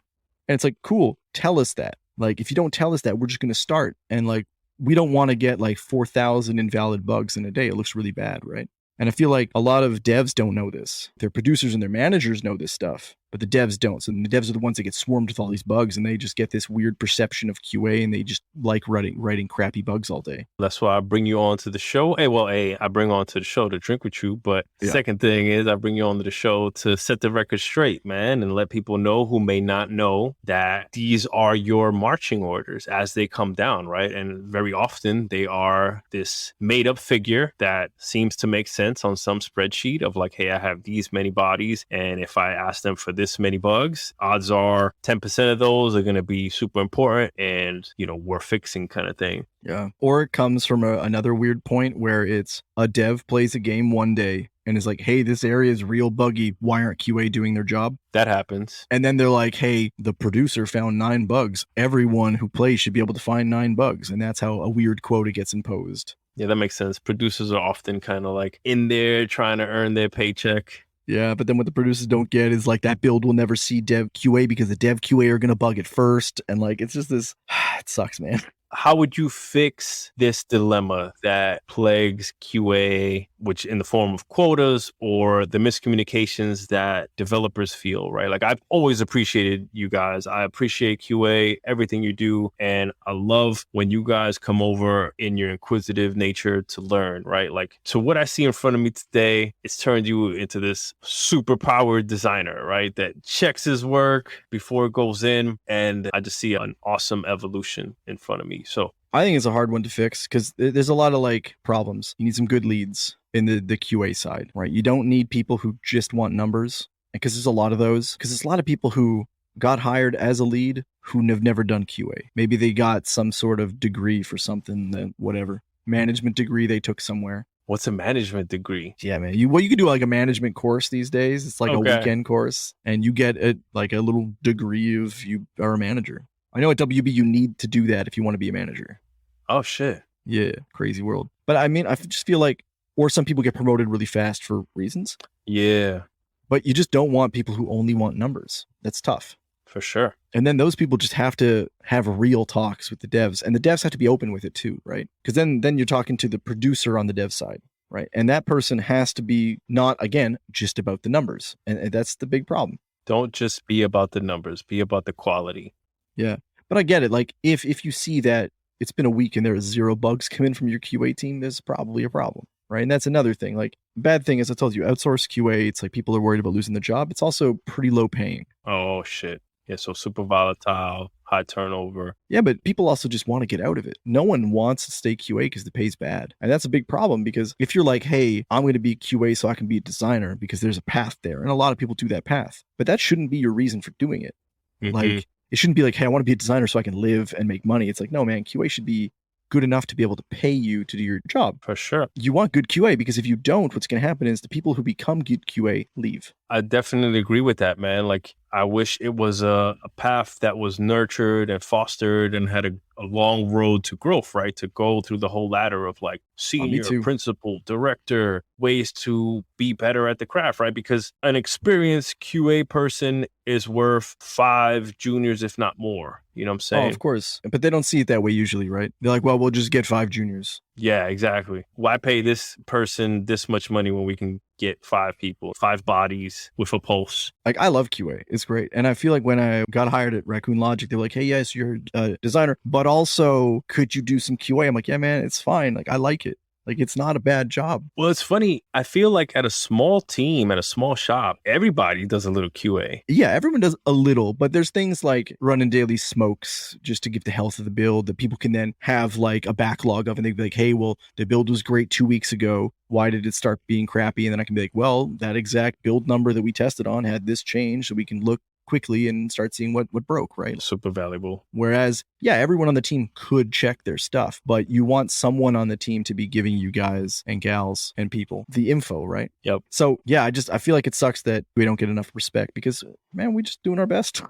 And it's like, cool, tell us that. Like, if you don't tell us that, we're just going to start. And like, we don't want to get like 4,000 invalid bugs in a day. It looks really bad, right? And I feel like a lot of devs don't know this. Their producers and their managers know this stuff, but the devs don't. So the devs are the ones that get swarmed with all these bugs, and they just get this weird perception of QA, and they just like writing crappy bugs all day. That's why I bring you on to the show. I bring on to the show to drink with you. But the second thing is I bring you on to the show to set the record straight, man, and let people know who may not know that these are your marching orders as they come down, right? And very often they are this made up figure that seems to make sense on some spreadsheet of like, hey, I have these many bodies, and if I ask them for this many bugs, odds are 10% of those are going to be super important and, we're fixing kind of thing. Yeah. Or it comes from another weird point where it's a dev plays a game one day and is like, hey, this area is real buggy. Why aren't QA doing their job? That happens. And then they're like, hey, the producer found 9 bugs. Everyone who plays should be able to find 9 bugs. And that's how a weird quota gets imposed. Yeah, that makes sense. Producers are often kind of like in there trying to earn their paycheck. Yeah, but then what the producers don't get is like that build will never see dev QA because the dev QA are going to bug it first. And like, it's just this, it sucks, man. How would you fix this dilemma that plagues QA, which in the form of quotas or the miscommunications that developers feel, right? Like I've always appreciated you guys. I appreciate QA, everything you do. And I love when you guys come over in your inquisitive nature to learn, right? Like, so what I see in front of me today, it's turned you into this super powered designer, right? That checks his work before it goes in. And I just see an awesome evolution in front of me. So I think it's a hard one to fix because there's a lot of like problems. You need some good leads in the QA side, right? You don't need people who just want numbers, because there's a lot of those. Because there's a lot of people who got hired as a lead who have never done QA. Maybe they got some sort of degree for something, that whatever management degree they took somewhere. What's a management degree? Yeah, man. You could do like a management course these days. It's like a weekend course, and you get a little degree of you are a manager. I know at WB you need to do that if you want to be a manager. Oh, shit. Yeah, crazy world. But I mean, I just feel like, or some people get promoted really fast for reasons. Yeah. But you just don't want people who only want numbers. That's tough. For sure. And then those people just have to have real talks with the devs. And the devs have to be open with it too, right? Because then you're talking to the producer on the dev side, right? And that person has to be not, again, just about the numbers. And that's the big problem. Don't just be about the numbers. Be about the quality. Yeah. But I get it. Like, if you see that it's been a week and there are 0 bugs come in from your QA team, there's probably a problem, right? And that's another thing. Like, bad thing, as I told you, outsource QA, it's like people are worried about losing the job. It's also pretty low paying. Oh, shit. Yeah, so super volatile, high turnover. Yeah, but people also just want to get out of it. No one wants to stay QA because the pay's bad. And that's a big problem, because if you're like, hey, I'm going to be QA so I can be a designer because there's a path there. And a lot of people do that path. But that shouldn't be your reason for doing it. Mm-hmm. Like, it shouldn't be like, hey, I want to be a designer so I can live and make money. It's like, no, man, QA should be good enough to be able to pay you to do your job. For sure. You want good QA, because if you don't, what's going to happen is the people who become good QA leave. I definitely agree with that, man. Like, I wish it was a path that was nurtured and fostered and had a long road to growth, right? To go through the whole ladder of like senior, principal, director, ways to be better at the craft, right? Because an experienced QA person is worth 5 juniors, if not more. You know what I'm saying? Oh, of course. But they don't see it that way usually, right? They're like, well, we'll just get 5 juniors. Yeah, exactly. Why pay this person this much money when we can get 5 people, 5 bodies with a pulse? Like, I love QA. It's great. And I feel like when I got hired at Raccoon Logic, they were like, hey, yes, you're a designer, but also could you do some QA? I'm like, yeah, man, it's fine. Like, I like it. Like, it's not a bad job. Well, it's funny. I feel like at a small team, at a small shop, everybody does a little QA. Yeah, everyone does a little, but there's things like running daily smokes just to give the health of the build that people can then have like a backlog of, and they'd be like, hey, well, the build was great 2 weeks ago. Why did it start being crappy? And then I can be like, well, that exact build number that we tested on had this change, so we can look quickly and start seeing what broke, right? Super valuable. Whereas, yeah, everyone on the team could check their stuff, but you want someone on the team to be giving you guys and gals and people the info, right? Yep. So yeah, I feel like it sucks that we don't get enough respect, because, man, we're just doing our best.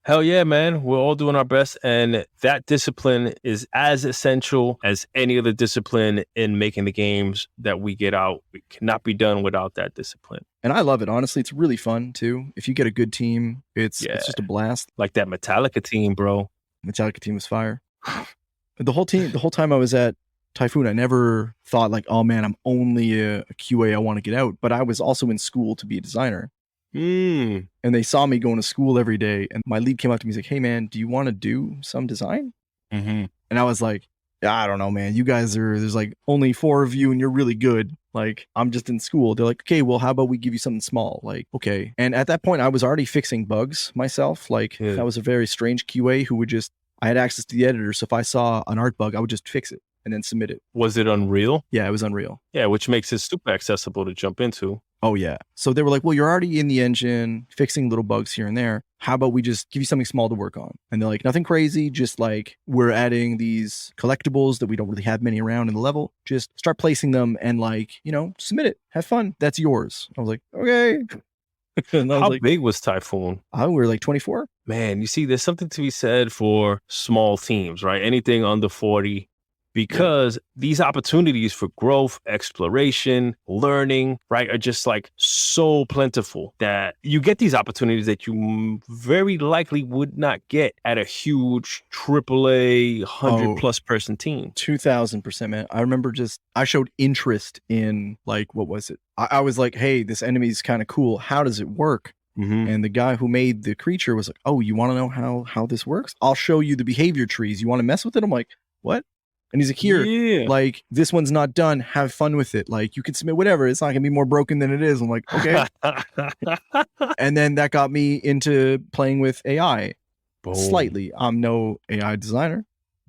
Hell yeah, man. We're all doing our best. And that discipline is as essential as any other discipline in making the games that we get out. It cannot be done without that discipline. And I love it. Honestly, it's really fun too. If you get a good team, it's just a blast. Like that Metallica team, bro. Metallica team was fire. The whole time I was at Typhoon, I never thought like, oh man, I'm only a QA, I want to get out. But I was also in school to be a designer. Mm. And they saw me going to school every day. And my lead came up to me. He's like, hey, man, do you want to do some design? Mm-hmm. And I was like, I don't know, man. You guys there's like only 4 of you and you're really good. Like, I'm just in school. They're like, okay, well, how about we give you something small? Like, okay. And at that point, I was already fixing bugs myself. Like, I was a very strange QA who would I had access to the editor. So if I saw an art bug, I would just fix it and then submit it. Was it Unreal? Yeah, it was Unreal. Yeah, which makes it super accessible to jump into. Oh, yeah. So they were like, well, you're already in the engine, fixing little bugs here and there. How about we just give you something small to work on? And they're like, nothing crazy. Just like, we're adding these collectibles that we don't really have many around in the level. Just start placing them and like, submit it. Have fun. That's yours. I was like, okay. How big was Typhoon? We were like 24. Man, you see, there's something to be said for small teams, right? Anything under 40. Because these opportunities for growth, exploration, learning, right, are just like so plentiful that you get these opportunities that you very likely would not get at a huge AAA 100+ person team. 2000%, man. I remember I showed interest in like, what was it? I was like, hey, this enemy is kind of cool. How does it work? Mm-hmm. And the guy who made the creature was like, oh, you want to know how this works? I'll show you the behavior trees. You want to mess with it? I'm like, what? And he's like, here, like, this one's not done. Have fun with it. Like, you can submit whatever. It's not going to be more broken than it is. I'm like, okay. And then that got me into playing with AI. Boom. Slightly. I'm no AI designer,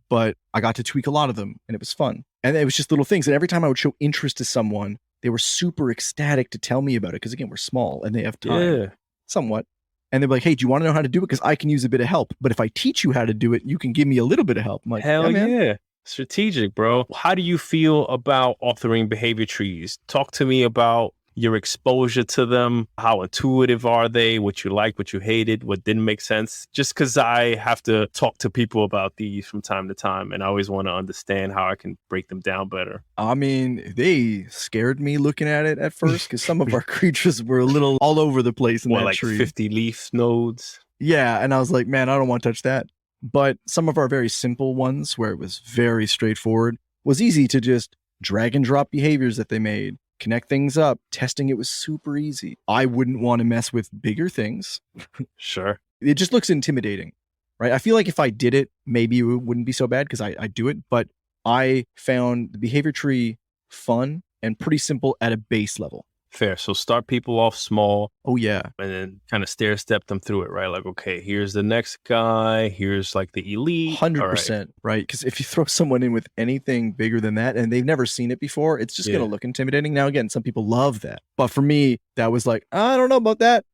but I got to tweak a lot of them and it was fun. And it was just little things. And every time I would show interest to someone, they were super ecstatic to tell me about it. Because again, we're small and they have time. Somewhat. And they're like, hey, do you want to know how to do it? Because I can use a bit of help. But if I teach you how to do it, you can give me a little bit of help. I'm like, hell man. Yeah. Strategic, bro. How do you feel about authoring behavior trees? Talk to me about your exposure to them. How intuitive are they? What you like, what you hated, what didn't make sense? Just because I have to talk to people about these from time to time, and I always want to understand how I can break them down better. I mean, they scared me looking at it at first because some of our creatures were a little all over the place in that like tree. 50 leaf nodes? Yeah, and I was like, man, I don't want to touch that. But some of our very simple ones where it was very straightforward was easy to just drag and drop behaviors that they made, connect things up. Testing it was super easy. I wouldn't want to mess with bigger things. Sure. It just looks intimidating, right? I feel like if I did it, maybe it wouldn't be so bad because I do it. But I found the behavior tree fun and pretty simple at a base level. Fair. So start people off small. Oh, yeah. And then kind of stair step them through it, right? Like, okay, here's the next guy. Here's like the elite. 100%, right? Because if you throw someone in with anything bigger than that and they've never seen it before, it's just going to look intimidating. Now, again, some people love that. But for me, that was like, I don't know about that.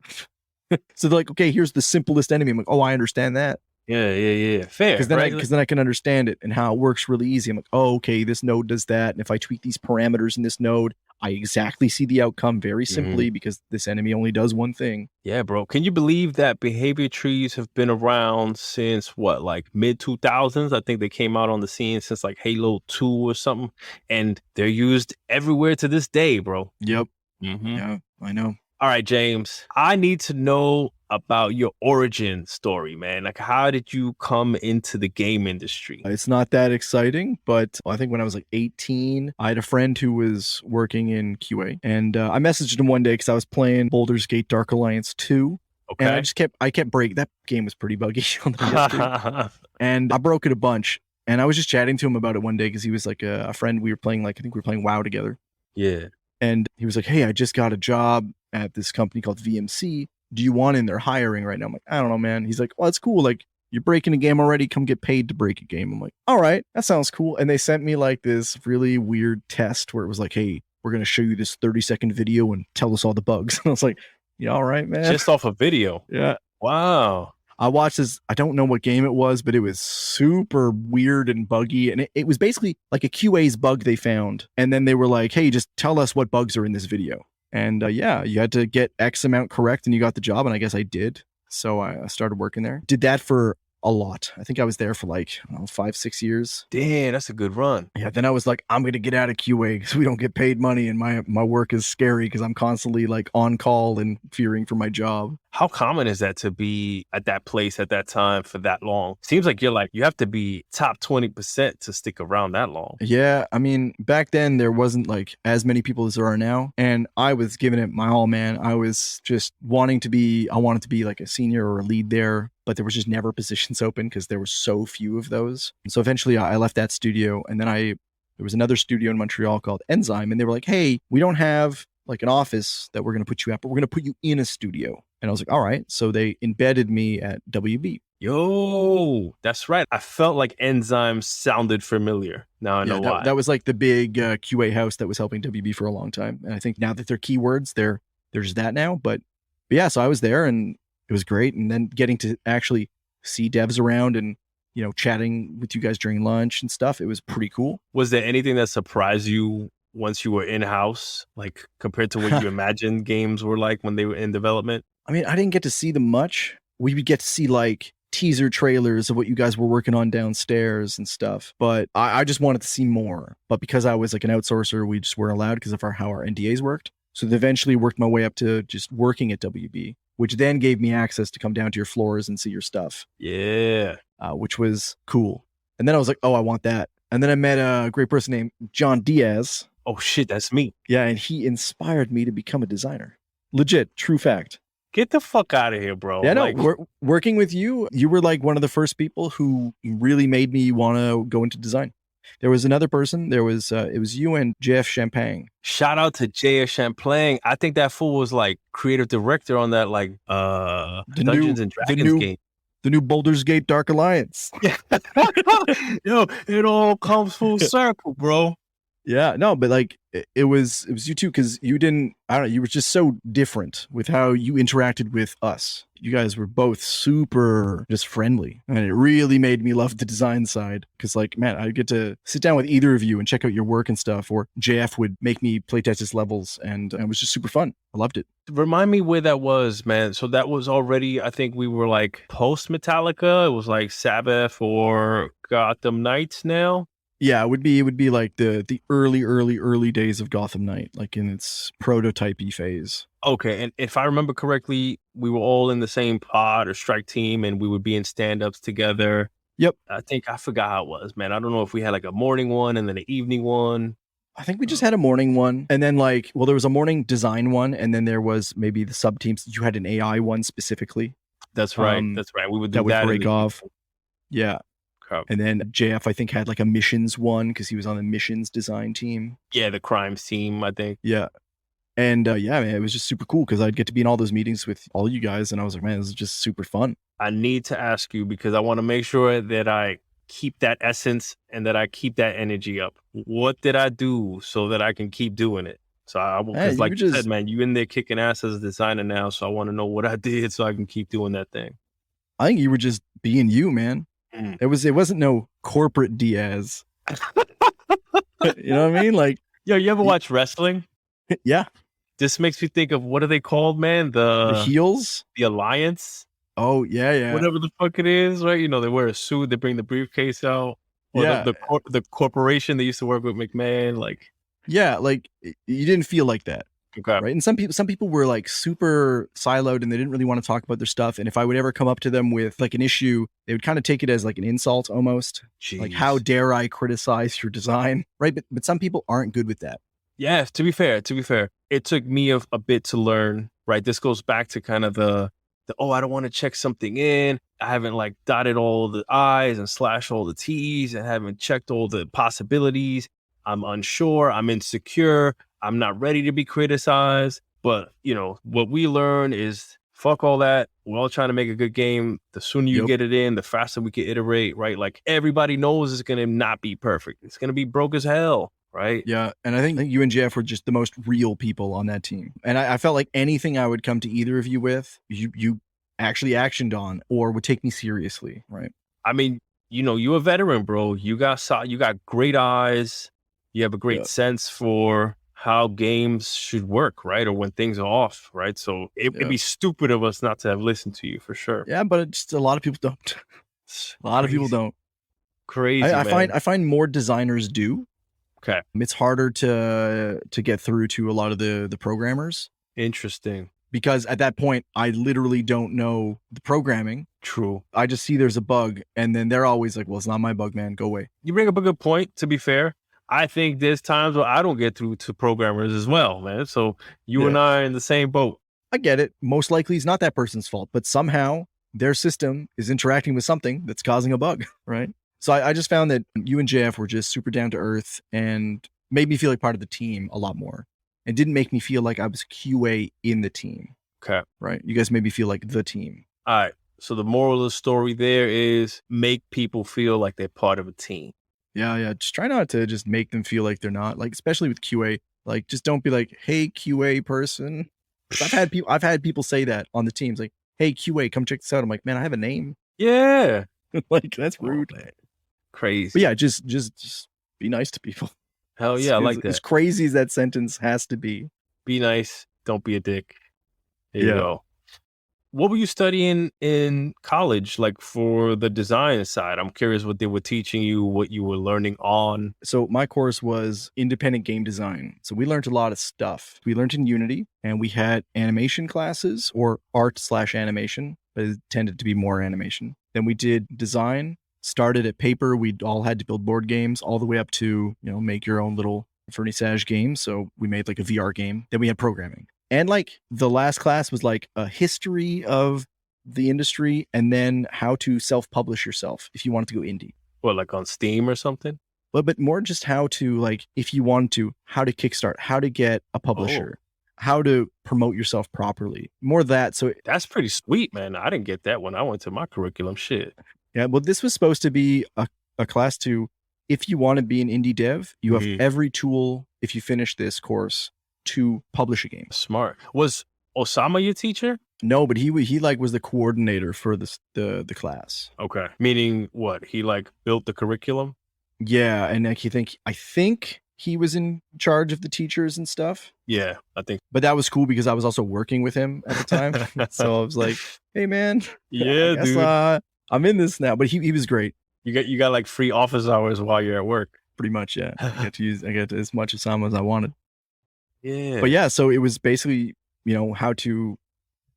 So they're like, okay, here's the simplest enemy. I'm like, oh, I understand that. Yeah. Fair. Because then I can understand it and how it works really easy. I'm like, oh, okay, this node does that. And if I tweak these parameters in this node, I exactly see the outcome very simply because this enemy only does one thing. Yeah, bro. Can you believe that behavior trees have been around since what, like mid 2000s? I think they came out on the scene since like Halo 2 or something. And they're used everywhere to this day, bro. Yep. Mm-hmm. Yeah, I know. All right, James, I need to know about your origin story, man. Like, how did you come into the game industry? It's not that exciting, but I think when I was like 18, I had a friend who was working in QA, and I messaged him one day because I was playing Baldur's Gate Dark Alliance 2. Okay. And I kept breaking. That game was pretty buggy on the PS3. And I broke it a bunch. And I was just chatting to him about it one day because he was like a friend. We were playing, I think we were playing WoW together. Yeah. And he was like, hey, I just got a job at this company called VMC. Do you want in? They're hiring right now. I'm like, I don't know, man. He's like, well, it's cool. Like, you're breaking a game already. Come get paid to break a game. I'm like, all right, that sounds cool. And they sent me like this really weird test where it was like, hey, we're going to show you this 30-second video and tell us all the bugs. And I was like, yeah, all right, man. Just off a video. Yeah. Wow. I watched this. I don't know what game it was, but it was super weird and buggy. And it was basically like a QA's bug they found. And then they were like, hey, just tell us what bugs are in this video. And yeah, you had to get X amount correct and you got the job. And I guess I did. So I started working there. Did that for a lot. I think I was there for like 5-6 years. Damn, that's a good run. Yeah. Then I was like, I'm going to get out of QA because we don't get paid money. And my work is scary because I'm constantly like on call and fearing for my job. How common is that to be at that place at that time for that long? Seems like you have to be top 20% to stick around that long. Yeah, I mean, back then there wasn't like as many people as there are now, and I was giving it my all, man. I was just I wanted to be like a senior or a lead there, but there was just never positions open because there were so few of those. So eventually I left that studio, and then there was another studio in Montreal called Enzyme, and they were like, hey, we don't have like an office that we're going to put you at, but we're going to put you in a studio. And I was like, all right. So they embedded me at WB. Yo, that's right. I felt like Enzyme sounded familiar. Now I know why. That was like the big QA house that was helping WB for a long time. And I think now that they're keywords, there's that now. But yeah, so I was there and it was great. And then getting to actually see devs around and, you know, chatting with you guys during lunch and stuff, it was pretty cool. Was there anything that surprised you once you were in-house, like compared to what you imagined games were like when they were in development? I mean, I didn't get to see them much. We would get to see like teaser trailers of what you guys were working on downstairs and stuff. But I just wanted to see more. But because I was like an outsourcer, we just weren't allowed because of how our NDAs worked. So they eventually worked my way up to just working at WB, which then gave me access to come down to your floors and see your stuff. Yeah. Which was cool. And then I was like, oh, I want that. And then I met a great person named John Diaz. Oh, shit, that's me. Yeah, and he inspired me to become a designer. Legit, true fact. Get the fuck out of here, bro. Yeah, no, working with you, you were like one of the first people who really made me want to go into design. There was another person. It was you and JF Champagne. Shout out to JF Champagne. I think that fool was like creative director on that like Dungeons and Dragons game. The new Baldur's Gate Dark Alliance. Yeah. Yo, it all comes full circle, bro. Yeah, no, but like it was you too, because you were just so different with how you interacted with us. You guys were both super just friendly, and it really made me love the design side because like, man, I get to sit down with either of you and check out your work and stuff, or JF would make me playtest his levels, and it was just super fun. I loved it. Remind me where that was, man. So that was already, I think we were like post Metallica. It was like Sabbath or Gotham Knights now. Yeah, it would be like the early days of Gotham Knight, like in its prototype-y phase. Okay, and if I remember correctly, we were all in the same pod or strike team, and we would be in stand-ups together. Yep. I forgot how it was, man. I don't know if we had like a morning one and then an evening one. I think we just had a morning one, and then like, well, there was a morning design one, and then there was maybe the sub teams. You had an AI one specifically. That's right. That's right. We would do that. Would break off. Yeah. And then JF, I think, had like a missions one because he was on the missions design team. Yeah, the crimes team, I think. Yeah. And yeah, man, it was just super cool because I'd get to be in all those meetings with all you guys. And I was like, man, this is just super fun. I need to ask you because I want to make sure that I keep that essence and that I keep that energy up. What did I do so that I can keep doing it? So because like you said, man, you in there kicking ass as a designer now. So I want to know what I did so I can keep doing that thing. I think you were just being you, man. It wasn't no corporate Diaz. You know what I mean? Like, yo, you ever watch wrestling? Yeah. This makes me think of, what are they called, man? The heels? The Alliance? Oh, yeah. Whatever the fuck it is, right? You know, they wear a suit, they bring the briefcase out. Or yeah. The corporation they used to work with McMahon, like. Yeah, like, you didn't feel like that. Okay. Right. And some people were like super siloed and they didn't really want to talk about their stuff. And if I would ever come up to them with like an issue, they would kind of take it as like an insult almost. Jeez. Like, how dare I criticize your design? Right. But some people aren't good with that. Yeah. To be fair, it took me a bit to learn. Right. This goes back to kind of the I don't want to check something in. I haven't like dotted all the I's and slashed all the T's and haven't checked all the possibilities. I'm unsure. I'm insecure. I'm not ready to be criticized, but you know, what we learn is fuck all that. We're all trying to make a good game. The sooner you get it in, the faster we can iterate, right? Like everybody knows it's going to not be perfect. It's going to be broke as hell, right? Yeah. And I think you and Jeff were just the most real people on that team. And I felt like anything I would come to either of you with, you actually actioned on or would take me seriously, right? I mean, you know, you're a veteran, bro. You got great eyes. You have a great sense for how games should work, right? Or when things are off, right? So it'd be stupid of us not to have listened to you for sure. Yeah, but just a lot of people don't. A lot of people don't. Crazy. I find more designers do. Okay. It's harder to get through to a lot of the programmers. Interesting. because at that point, I literally don't know the programming. True. I just see there's a bug, and then they're always like, well, it's not my bug, man. Go away. You bring up a good point, to be fair. I think there's times where I don't get through to programmers as well, man. So you and I are in the same boat. I get it. Most likely it's not that person's fault, but somehow their system is interacting with something that's causing a bug, right? So I just found that you and JF were just super down to earth and made me feel like part of the team a lot more. And didn't make me feel like I was QA in the team. Okay. Right? You guys made me feel like the team. All right. So the moral of the story there is make people feel like they're part of a team. Yeah. Just try not to just make them feel like they're not. Like, especially with QA, like just don't be like, hey, QA person. I've had people say that on the teams, like, hey, QA, come check this out. I'm like, man, I have a name. Yeah. Like, that's rude. Oh, crazy. But yeah, just be nice to people. Hell yeah, I like that. As crazy as that sentence has to be. Be nice. Don't be a dick. There you go. What were you studying in college, like for the design side? I'm curious what they were teaching you, what you were learning on. So my course was independent game design. So we learned a lot of stuff. We learned in Unity, and we had animation classes or art/animation, but it tended to be more animation. Then we did design, started at paper. We all had to build board games all the way up to, make your own little vernissage game. So we made like a VR game. Then we had programming. And like the last class was like a history of the industry and then how to self-publish yourself if you wanted to go indie. What, like on Steam or something? But more just how to, like, if you want to, how to kickstart, how to get a publisher, how to promote yourself properly. More of that. So that's pretty sweet, man. I didn't get that when I went to my curriculum. Shit. Yeah, well, this was supposed to be a class to, if you want to be an indie dev, you have every tool, if you finish this course, to publish a game. Smart. Was Osama your teacher? No, but he like was the coordinator for the class. Okay. Meaning what? He like built the curriculum? Yeah, and like I think he was in charge of the teachers and stuff. Yeah, I think. But that was cool because I was also working with him at the time. So I was like, hey man. Yeah, guess, dude. I'm in this now. But he was great. You got like free office hours while you're at work. Pretty much, yeah. I got as much Osama as I wanted. Yeah. But yeah, so it was basically, how to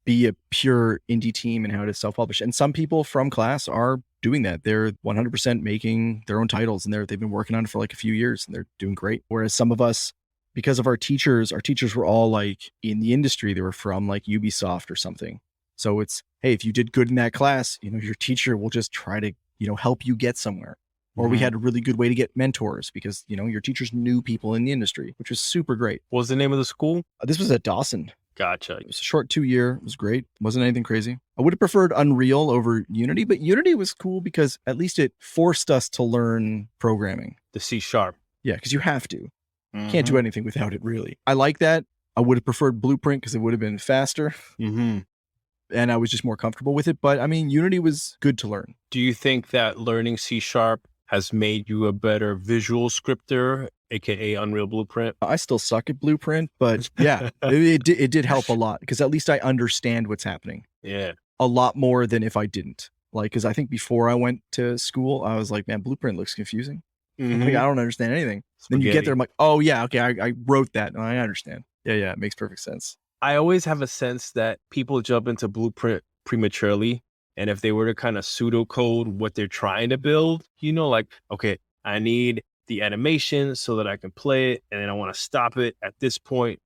be a pure indie team and how to self-publish. And some people from class are doing that. They're 100% making their own titles and they've been working on it for like a few years and they're doing great. Whereas some of us, because of our teachers were all like in the industry. They were from like Ubisoft or something. So it's, hey, if you did good in that class, your teacher will just try to, help you get somewhere. Or we had a really good way to get mentors because, your teachers knew people in the industry, which was super great. What was the name of the school? This was at Dawson. Gotcha. It was a short 2-year. It was great. Wasn't anything crazy. I would have preferred Unreal over Unity, but Unity was cool because at least it forced us to learn programming. The C#. Yeah, because you have to. Can't do anything without it, really. I like that. I would have preferred Blueprint because it would have been faster. And I was just more comfortable with it. But I mean, Unity was good to learn. Do you think that learning C# has made you a better visual scripter, aka Unreal Blueprint? I still suck at Blueprint, but yeah, it did help a lot because at least I understand what's happening. Yeah. A lot more than if I didn't. Like, because I think before I went to school, I was like, man, Blueprint looks confusing. Like, I don't understand anything. Then you get there, I'm like, oh yeah, okay, I wrote that. And I understand. Yeah, it makes perfect sense. I always have a sense that people jump into Blueprint prematurely. And if they were to kind of pseudocode what they're trying to build, like, okay, I need the animation so that I can play it. And then I want to stop it at this point,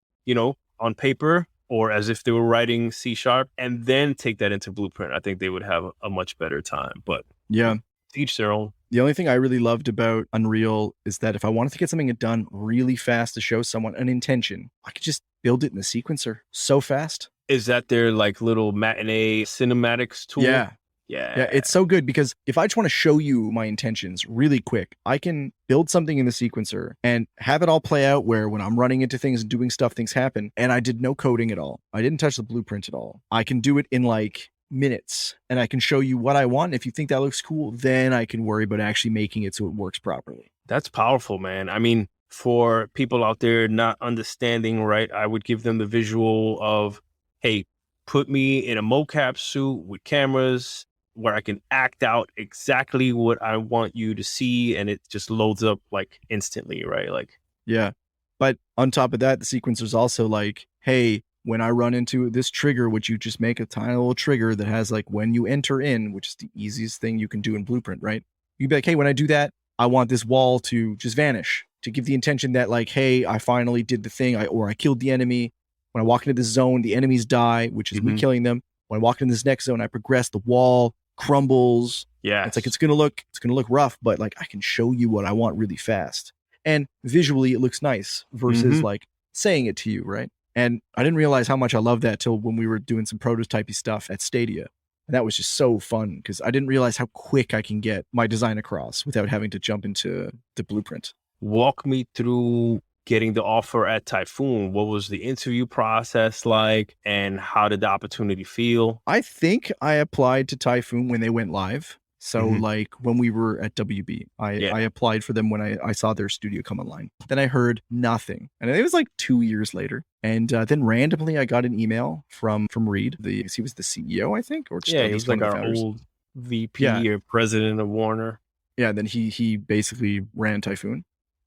on paper or as if they were writing C# and then take that into Blueprint. I think they would have a much better time. But yeah, each their own. The only thing I really loved about Unreal is that if I wanted to get something done really fast to show someone an intention, I could just build it in the sequencer so fast. Is that their like little matinee cinematics tool? Yeah. It's so good because if I just want to show you my intentions really quick, I can build something in the sequencer and have it all play out where when I'm running into things and doing stuff, things happen. And I did no coding at all. I didn't touch the blueprint at all. I can do it in like minutes and I can show you what I want. If you think that looks cool, then I can worry about actually making it so it works properly. That's powerful, man. I mean, for people out there not understanding, right, I would give them the visual of, hey, put me in a mocap suit with cameras where I can act out exactly what I want you to see. And it just loads up like instantly, right? Like, yeah. But on top of that, the sequencer's also like, hey, when I run into this trigger, which you just make a tiny little trigger that has like when you enter in, which is the easiest thing you can do in Blueprint, right? You'd be like, hey, when I do that, I want this wall to just vanish, to give the intention that like, hey, I finally did the thing, or I killed the enemy. When I walk into this zone, the enemies die, which is me killing them. When I walk into this next zone, I progress, the wall crumbles. Yeah. It's like it's gonna look rough, but like I can show you what I want really fast. And visually it looks nice versus like saying it to you, right? And I didn't realize how much I loved that till when we were doing some prototypey stuff at Stadia. And that was just so fun because I didn't realize how quick I can get my design across without having to jump into the Blueprint. Walk me through getting the offer at Typhoon. What was the interview process like and how did the opportunity feel? I think I applied to Typhoon when they went live. So like when we were at WB, I applied for them when I saw their studio come online. Then I heard nothing. And it was like 2 years later. And then randomly I got an email from Reed. He was the CEO, I think. Or just he was like our old VP or president of Warner. Yeah, then he basically ran Typhoon.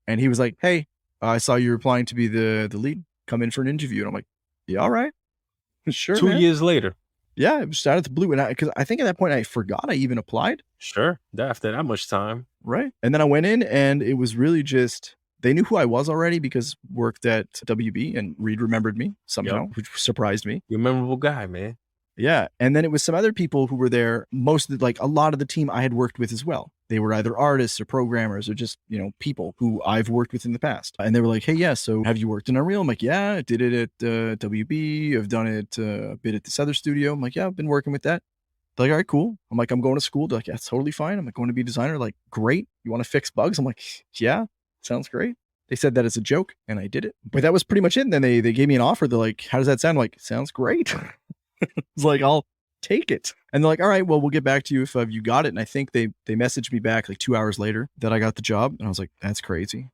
And he was like, hey, I saw you applying to be the lead. Come in for an interview. And I'm like, yeah, all right. Sure. 2 years later. Yeah, it was out of the blue. And because I think at that point I forgot I even applied. Sure. After that much time. Right. And then I went in and it was really just, they knew who I was already because worked at WB and Reed remembered me somehow, which surprised me. You're a memorable guy, man. Yeah. And then it was some other people who were there. A lot of the team I had worked with as well. They were either artists or programmers or just, people who I've worked with in the past. And they were like, hey, yeah, so have you worked in Unreal? I'm like, yeah, I did it at WB. I've done it a bit at this other studio. I'm like, yeah, I've been working with that. They're like, all right, cool. I'm like, I'm going to school. They're like, yeah, it's totally fine. I'm like, going to be a designer. Like, great. You want to fix bugs? I'm like, yeah, sounds great. They said that as a joke and I did it. But that was pretty much it. And then they gave me an offer. They're like, how does that sound? I'm like, sounds great. It's like, I'll take it. And they're like, all right, well, we'll get back to you if you got it. And I think they messaged me back like 2 hours later that I got the job. And I was like, that's crazy.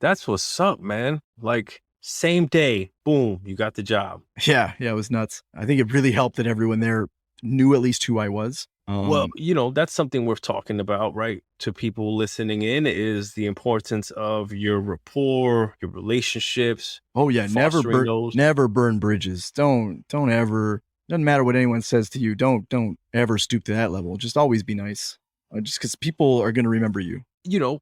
That's what's up, man. Like same day, boom, you got the job. Yeah, it was nuts. I think it really helped that everyone there knew at least who I was. Well, that's something worth talking about, right? To people listening in is the importance of your rapport, your relationships. Oh yeah, never burn bridges. Don't ever. Doesn't matter what anyone says to you. Don't ever stoop to that level. Just always be nice. Just because people are going to remember you.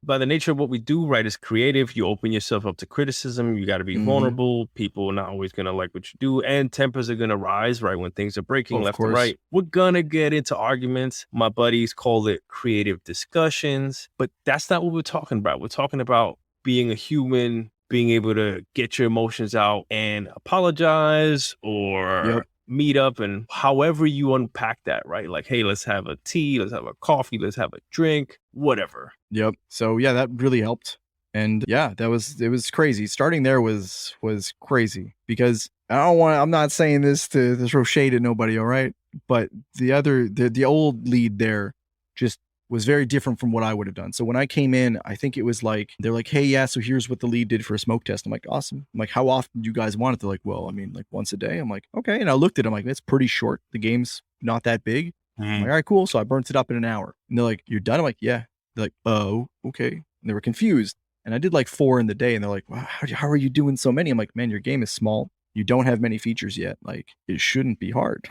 By the nature of what we do, right, is creative. You open yourself up to criticism. You got to be vulnerable. People are not always going to like what you do. And tempers are going to rise, right, when things are breaking left and right. We're going to get into arguments. My buddies call it creative discussions. But that's not what we're talking about. We're talking about being a human, being able to get your emotions out and apologize or meet up, and however you unpack that, right? Like, hey, let's have a tea, let's have a coffee, let's have a drink, whatever. Yep. So yeah, that really helped. And yeah, it was crazy. Starting there was crazy because I'm not saying this to throw shade at nobody, all right? But the old lead there just was very different from what I would have done. So when I came in, I think it was like, they're like, hey, yeah, so here's what the lead did for a smoke test. I'm like, awesome. I'm like, how often do you guys want it? They're like, well, I mean, like once a day. I'm like, okay. And I looked at it. I'm like, that's pretty short. The game's not that big. I'm like, all right, cool. So I burnt it up in an hour. And they're like, you're done? I'm like, yeah. They're like, oh, okay. And they were confused. And I did like 4 in the day. And they're like, wow, how are you doing so many? I'm like, man, your game is small. You don't have many features yet. Like, it shouldn't be hard.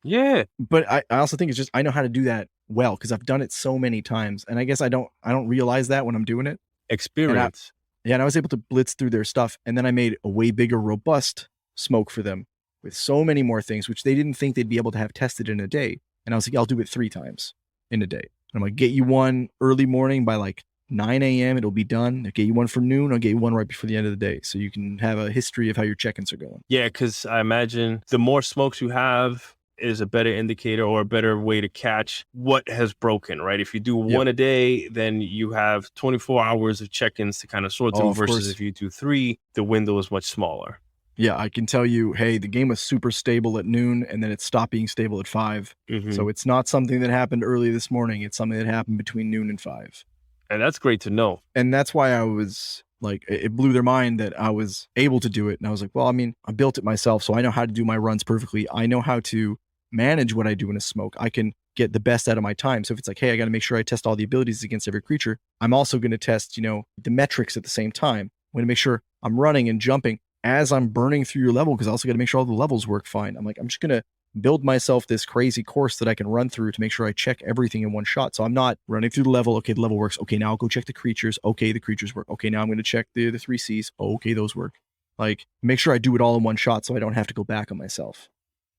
Yeah. But I also think it's just, I know how to do that well because I've done it so many times. And I guess I don't realize that when I'm doing it. Experience. And I was able to blitz through their stuff. And then I made a way bigger, robust smoke for them with so many more things, which they didn't think they'd be able to have tested in a day. And I was like, I'll do it 3 times in a day. And I'm like, get you one early morning by like 9 a.m. It'll be done. I'll get you one for noon. I'll get you one right before the end of the day. So you can have a history of how your check-ins are going. Yeah, because I imagine the more smokes you have is a better indicator or a better way to catch what has broken, right? If you do one a day, then you have 24 hours of check-ins to kind of sort through versus if you do 3, the window is much smaller. Yeah, I can tell you, hey, the game was super stable at noon and then it stopped being stable at 5. So it's not something that happened early this morning. It's something that happened between noon and 5. And that's great to know. And that's why I was like, it blew their mind that I was able to do it. And I was like, well, I mean, I built it myself, so I know how to do my runs perfectly. I know how to manage what I do in a smoke. I can get the best out of my time. So if it's like, hey, I got to make sure I test all the abilities against every creature, I'm also going to test, the metrics at the same time. I'm going to make sure I'm running and jumping as I'm burning through your level, because I also got to make sure all the levels work fine. I'm like, I'm just going to build myself this crazy course that I can run through to make sure I check everything in one shot. So I'm not running through the level. Okay, the level works. Okay, now I'll go check the creatures. Okay, the creatures work. Okay, now I'm going to check the 3Cs. Okay, those work. Like, make sure I do it all in one shot so I don't have to go back on myself.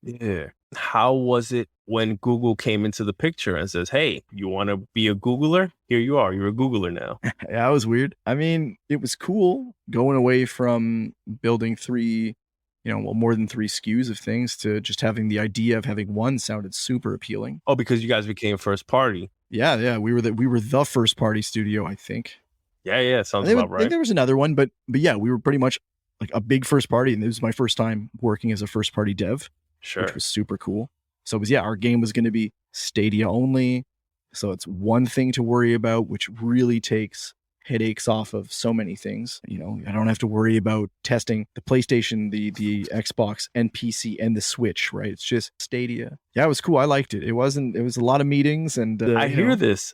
Yeah. How was it when Google came into the picture and says, hey, you want to be a Googler? Here you are. You're a Googler now. Yeah, it was weird. I mean, it was cool going away from building more than 3 SKUs of things to just having the idea of having one sounded super appealing. Oh, because you guys became first party. Yeah. We were the first party studio, I think. Yeah. Sounds about right. There was another one, but yeah, we were pretty much like a big first party. And it was my first time working as a first party dev. Sure. Which was super cool. So it was, our game was going to be Stadia only. So it's one thing to worry about, which really takes headaches off of so many things. I don't have to worry about testing the PlayStation, the Xbox and PC and the Switch, right? It's just Stadia. Yeah, it was cool. I liked it. It was a lot of meetings and I hear this.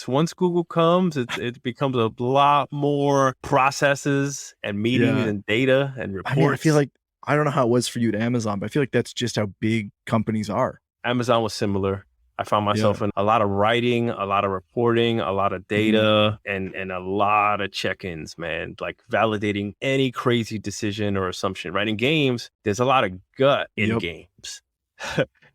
Once Google comes, it becomes a lot more processes and meetings and data and reports. I feel like, I don't know how it was for you at Amazon, but I feel like that's just how big companies are. Amazon was similar. I found myself in a lot of writing, a lot of reporting, a lot of data, and a lot of check-ins, man, like validating any crazy decision or assumption. Right? In games, there's a lot of gut in games.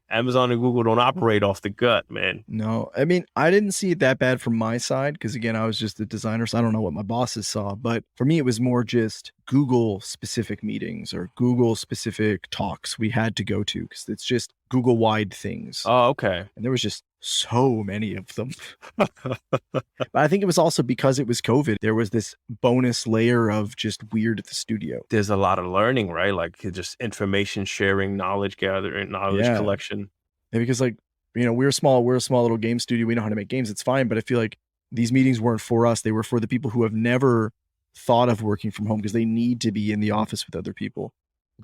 Amazon and Google don't operate off the gut, man. No, I mean, I didn't see it that bad from my side because, again, I was just the designer, so I don't know what my bosses saw. But for me, it was more just Google-specific meetings or Google-specific talks we had to go to because it's just Google-wide things. Oh, okay. And there was just so many of them. But I think it was also because it was COVID. There was this bonus layer of just weird at the studio. There's a lot of learning, right? Like just information sharing, knowledge gathering, knowledge collection. Yeah, because we're a small little game studio. We know how to make games. It's fine. But I feel like these meetings weren't for us. They were for the people who have never thought of working from home because they need to be in the office with other people.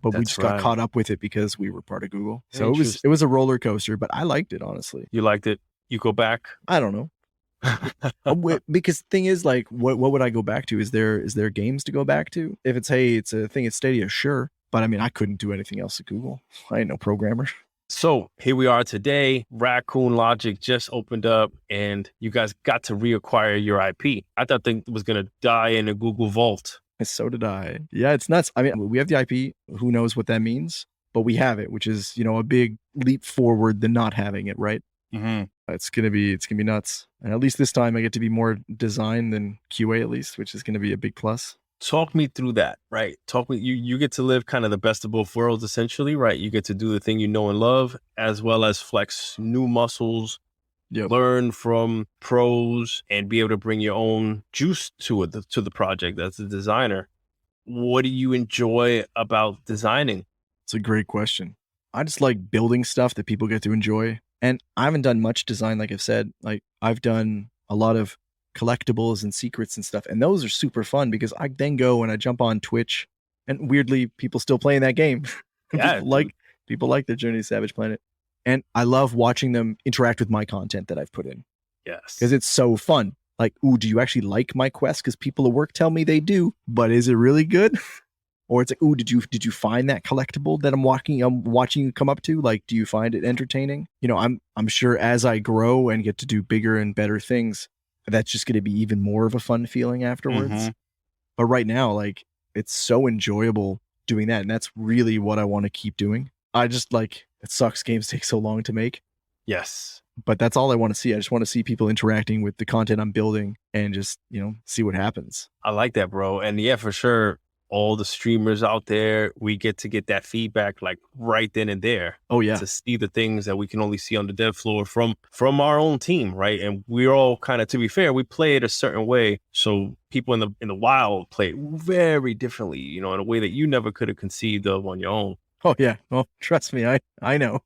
But we just got caught up with it because we were part of Google. So it was a roller coaster, but I liked it, honestly. You liked it? You go back? I don't know. Because the thing is, like, what would I go back to? Is there games to go back to? If it's a thing at Stadia, sure. But I mean, I couldn't do anything else at Google. I ain't no programmer. So here we are today. Raccoon Logic just opened up and you guys got to reacquire your IP. I thought it was going to die in a Google vault. So did I. Yeah, it's nuts. I mean, we have the IP. Who knows what that means? But we have it, which is, a big leap forward than not having it, right? Mm-hmm. It's gonna be nuts. And at least this time I get to be more design than QA, at least, which is gonna be a big plus. Talk me through that, right? You get to live kind of the best of both worlds, essentially, right? You get to do the thing you know and love, as well as flex new muscles, learn from pros, and be able to bring your own juice to the project as a designer. What do you enjoy about designing? It's a great question. I just like building stuff that people get to enjoy. And I haven't done much design, like I've said. Like, I've done a lot of collectibles and secrets and stuff. And those are super fun because I then go and I jump on Twitch and weirdly people still playing that game. Yeah, people like the Journey to Savage Planet. And I love watching them interact with my content that I've put in. Yes. Because it's so fun. Like, ooh, do you actually like my quest? Because people at work tell me they do, but is it really good? Or it's like, ooh, did you find that collectible that I'm watching you come up to? Like, do you find it entertaining? I'm sure as I grow and get to do bigger and better things, that's just going to be even more of a fun feeling afterwards. Mm-hmm. But right now, like, it's so enjoyable doing that. And that's really what I want to keep doing. I just it sucks games take so long to make. Yes. But that's all I want to see. I just want to see people interacting with the content I'm building and just, see what happens. I like that, bro. And yeah, for sure, all the streamers out there, we get to get that feedback like right then and there. Oh, yeah. To see the things that we can only see on the dev floor from our own team, right? And we're all kind of, to be fair, we play it a certain way. So people in the wild play it very differently, in a way that you never could have conceived of on your own. Oh, yeah. Well, trust me, I know.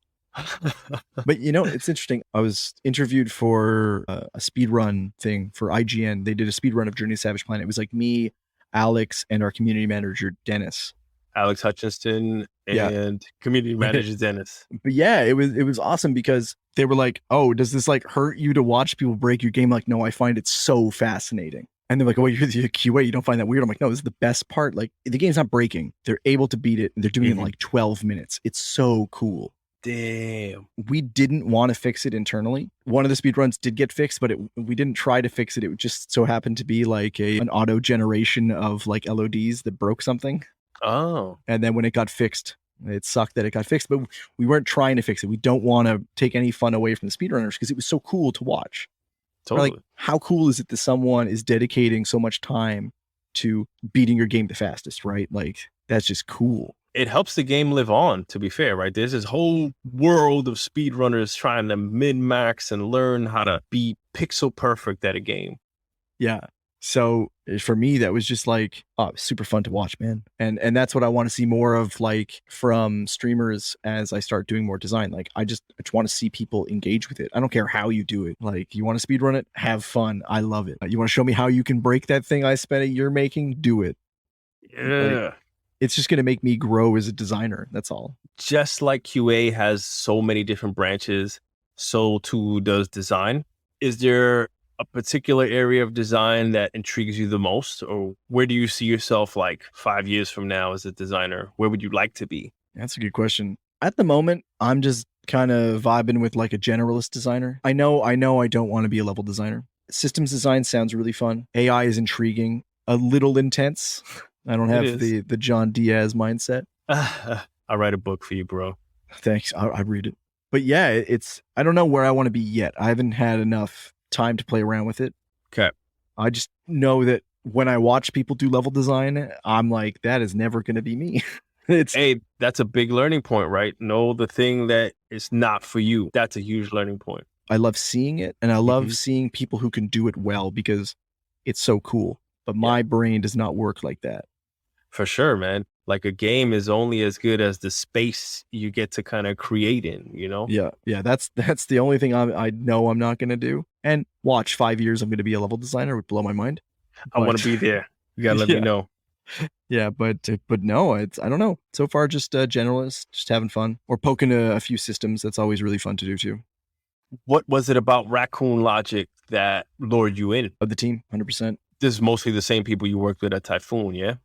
But it's interesting. I was interviewed for a speedrun thing for IGN. They did a speedrun of Journey to Savage Planet. It was like me, Alex, and our community manager, Dennis. Alex Hutchinson and community manager, Dennis. But yeah, it was awesome because they were like, oh, does this hurt you to watch people break your game? Like, no, I find it so fascinating. And they're like, oh, you're the QA. You don't find that weird? I'm like, no, this is the best part. Like, the game's not breaking. They're able to beat it. And they're doing it in like 12 minutes. It's so cool. Damn. We didn't want to fix it internally. One of the speedruns did get fixed, but we didn't try to fix it. It just so happened to be like an auto generation of like LODs that broke something. Oh. And then when it got fixed, it sucked that it got fixed, but we weren't trying to fix it. We don't want to take any fun away from the speedrunners because it was so cool to watch. Totally. Like, how cool is it that someone is dedicating so much time to beating your game the fastest, right? Like, that's just cool. It helps the game live on, to be fair, right? There's this whole world of speedrunners trying to min-max and learn how to be pixel perfect at a game. Yeah. So for me, that was just like, oh, super fun to watch, man. And that's what I want to see more of, like, from streamers as I start doing more design. Like, I just want to see people engage with it. I don't care how you do it. Like, you want to speedrun it? Have fun. I love it. You want to show me how you can break that thing I spent a year making? Do it. Yeah. Like, it's just going to make me grow as a designer. That's all. Just like QA has so many different branches, so too does design. Is there a particular area of design that intrigues you the most? Or where do you see yourself like 5 years from now as a designer? Where would you like to be? That's a good question. At the moment, I'm just kind of vibing with like a generalist designer. I know I don't want to be a level designer. Systems design sounds really fun. AI is intriguing, a little intense. I don't have the John Diaz mindset. I'll write a book for you, bro. Thanks. I read it. But yeah, I don't know where I want to be yet. I haven't had enough time to play around with it. Okay. I just know that when I watch people do level design, I'm like, that is never going to be me. Hey, that's a big learning point, right? Know the thing that is not for you. That's a huge learning point. I love seeing it, and I love seeing people who can do it well because it's so cool. But my brain does not work like that. For sure, man. Like, a game is only as good as the space you get to kind of create in, you know? Yeah. That's the only thing I know I'm not going to do. And watch 5 years, I'm going to be a level designer would blow my mind. I want to be there. You got to let me know. Yeah, but no, I don't know. So far, just a generalist, just having fun or poking a few systems. That's always really fun to do too. What was it about Raccoon Logic that lured you in? Of the team, 100%. This is mostly the same people you worked with at Typhoon, yeah?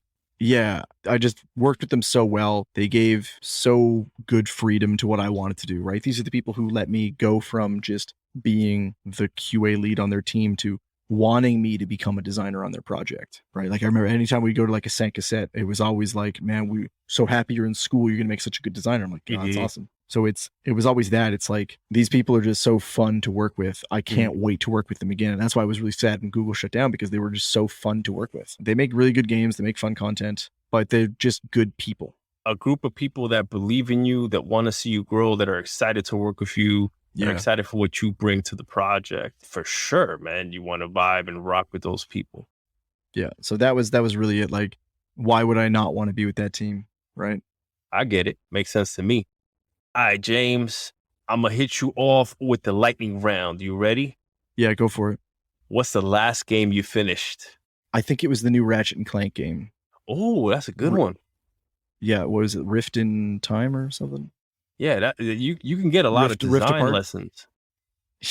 Yeah, I just worked with them so well. They gave so good freedom to what I wanted to do, right? These are the people who let me go from just being the QA lead on their team to wanting me to become a designer on their project, right? Like, I remember anytime we go to like a San cassette, it was always like, man, we're so happy you're in school. You're going to make such a good designer. I'm like, oh, that's awesome. So it was always that. It's like, these people are just so fun to work with. I can't wait to work with them again. And that's why I was really sad when Google shut down, because they were just so fun to work with. They make really good games. They make fun content, but they're just good people. A group of people that believe in you, that want to see you grow, that are excited to work with you, that are excited for what you bring to the project. For sure, man. You want to vibe and rock with those people. Yeah. So that was really it. Like, why would I not want to be with that team? Right. I get it. Makes sense to me. All right, James, I'm going to hit you off with the lightning round. You ready? Yeah, go for it. What's the last game you finished? I think it was the new Ratchet and Clank game. Oh, that's a good one. Yeah, what was it? Rift in Time or something? Yeah, that you can get a lot of design lessons.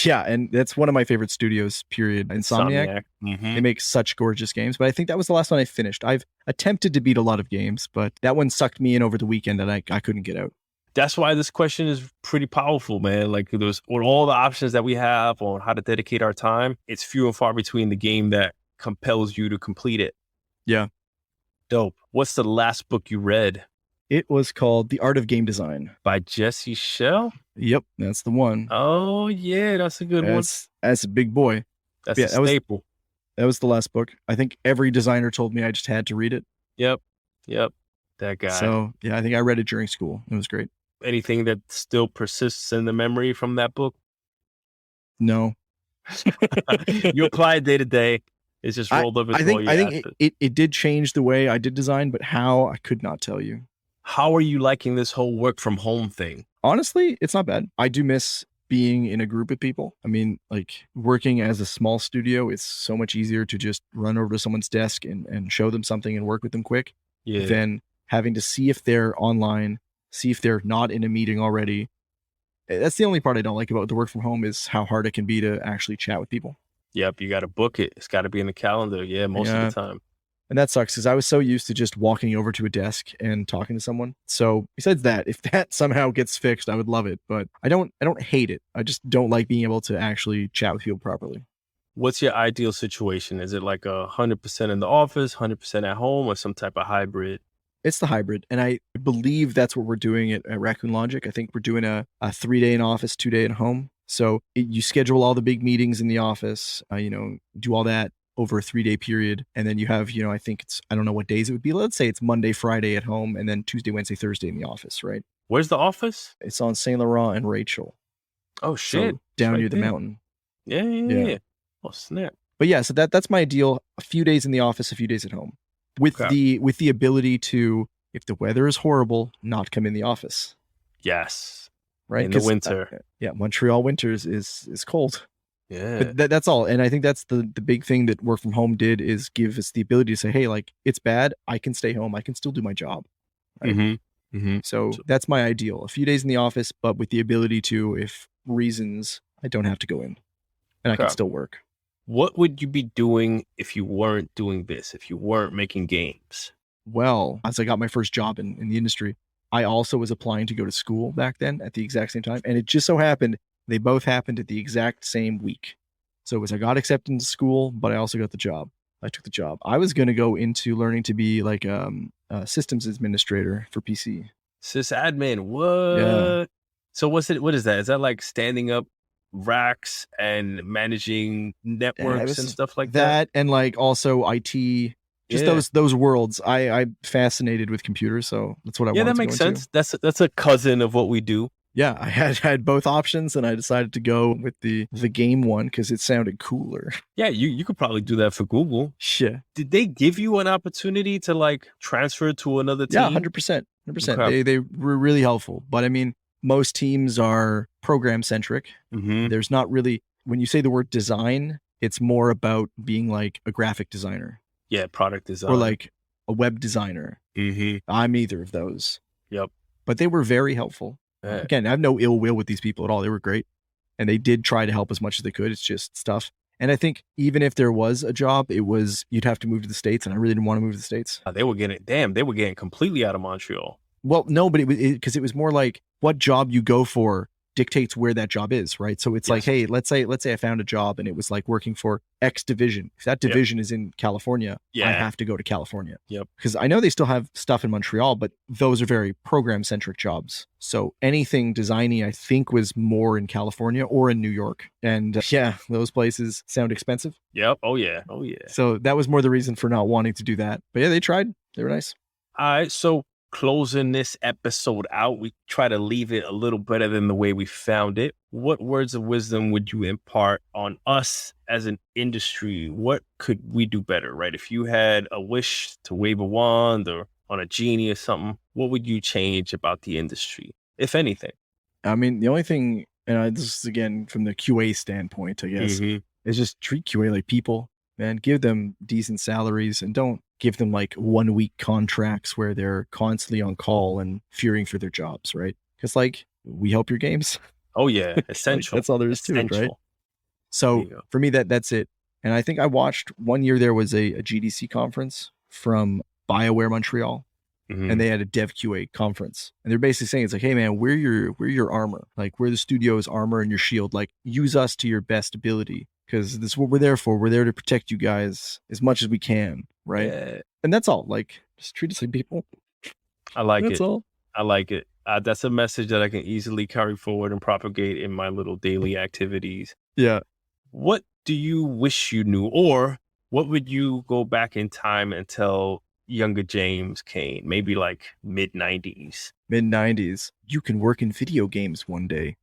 Yeah, and that's one of my favorite studios, period. Insomniac. They make such gorgeous games, but I think that was the last one I finished. I've attempted to beat a lot of games, but that one sucked me in over the weekend and I couldn't get out. That's why this question is pretty powerful, man. Like, with all the options that we have on how to dedicate our time, it's few and far between the game that compels you to complete it. Yeah. Dope. What's the last book you read? It was called The Art of Game Design. By Jesse Shell? Yep, that's the one. Oh, yeah, that's a good one. That's a big boy. That's a staple. That was the last book. I think every designer told me I just had to read it. Yep. That guy. So, yeah, I think I read it during school. It was great. Anything that still persists in the memory from that book? No. You apply it day to day. It's just rolled up into all your I think it did change the way I did design, but how, I could not tell you. How are you liking this whole work from home thing? Honestly, it's not bad. I do miss being in a group of people. I mean, like, working as a small studio, it's so much easier to just run over to someone's desk and show them something and work with them quick than having to see if they're online, see if they're not in a meeting already. That's the only part I don't like about the work from home, is how hard it can be to actually chat with people. Yep, you got to book it. It's got to be in the calendar. Yeah, most of the time. And that sucks because I was so used to just walking over to a desk and talking to someone. So besides that, if that somehow gets fixed, I would love it. But I don't hate it. I just don't like being able to actually chat with people properly. What's your ideal situation? Is it like 100% in the office, 100% at home, or some type of hybrid? It's the hybrid. And I believe that's what we're doing at Raccoon Logic. I think we're doing a 3-day in office, 2-day at home. So you schedule all the big meetings in the office, do all that over a 3-day period. And then you have, I think I don't know what days it would be. Let's say it's Monday, Friday at home, and then Tuesday, Wednesday, Thursday in the office, right? Where's the office? It's on Saint Laurent and Rachel. Oh, shit. So down near the mountain. Yeah. Oh, snap. But yeah, so that's my ideal. A few days in the office, a few days at home. With the ability to, if the weather is horrible, not come in the office. Yes. Right? In the winter. Montreal winters is cold. Yeah. But that's all. And I think that's the big thing that work from home did, is give us the ability to say, hey, like, it's bad. I can stay home. I can still do my job. Right? So that's my ideal. A few days in the office, but with the ability to, if reasons, I don't have to go in and I can still work. What would you be doing if you weren't doing this, if you weren't making games? Well, as I got my first job in the industry, I also was applying to go to school back then at the exact same time. And it just so happened, they both happened at the exact same week. So it was, I got accepted into school, but I also got the job. I took the job. I was going to go into learning to be like a systems administrator for PC. Sysadmin, what? Yeah. So what is that? Is that like standing up racks and managing networks and stuff like that? And like also IT, just those worlds. I'm fascinated with computers, so that's what I wanted to go into. Yeah, that makes sense. That's a cousin of what we do. Yeah, I had both options, and I decided to go with the game one because it sounded cooler. Yeah, you could probably do that for Google. Sure. Did they give you an opportunity to like transfer to another team? Yeah, 100%. 100%. Okay. They were really helpful. But I mean, most teams are program centric. There's not really, when you say the word design, it's more about being like a graphic designer. Yeah, product design. Or like a web designer. I'm neither of those. Yep. But they were very helpful. Again, I have no ill will with these people at all. They were great. And they did try to help as much as they could. It's just stuff. And I think even if there was a job, you'd have to move to the States. And I really didn't want to move to the States. They were getting completely out of Montreal. Well, no, but because it was more like what job you go for dictates where that job is, right? So it's like, hey, let's say I found a job and it was like working for X division. If that division is in California, I have to go to California. Yep. Because I know they still have stuff in Montreal, but those are very program-centric jobs. So anything designy, I think, was more in California or in New York. And those places sound expensive. Yep. Oh, yeah. So that was more the reason for not wanting to do that. But yeah, they tried. They were nice. All right. So closing this episode out, we try to leave it a little better than the way we found it. What words of wisdom would you impart on us as an industry? What could we do better, right? If you had a wish to wave a wand or on a genie or something, what would you change about the industry, if anything? I mean, the only thing, and this is again from the QA standpoint, I guess, is just treat QA like people, man. Give them decent salaries and don't give them like 1-week contracts where they're constantly on call and fearing for their jobs, right? Because like, we help your games. Oh yeah, essential. That's all there is to it, right? So for me, that's it. And I think I watched one year there was a GDC conference from BioWare Montreal, and they had a Dev QA conference, and they're basically saying it's like, hey man, we're your armor, like we're the studio's armor and your shield. Like use us to your best ability. Because this is what we're there for. We're there to protect you guys as much as we can, right? Yeah. And that's all. Like, just treat us like people. I like it. That's all. I like it. That's a message that I can easily carry forward and propagate in my little daily activities. Yeah. What do you wish you knew? Or what would you go back in time and tell younger James Kane? Maybe like mid-90s. Mid-90s. You can work in video games one day.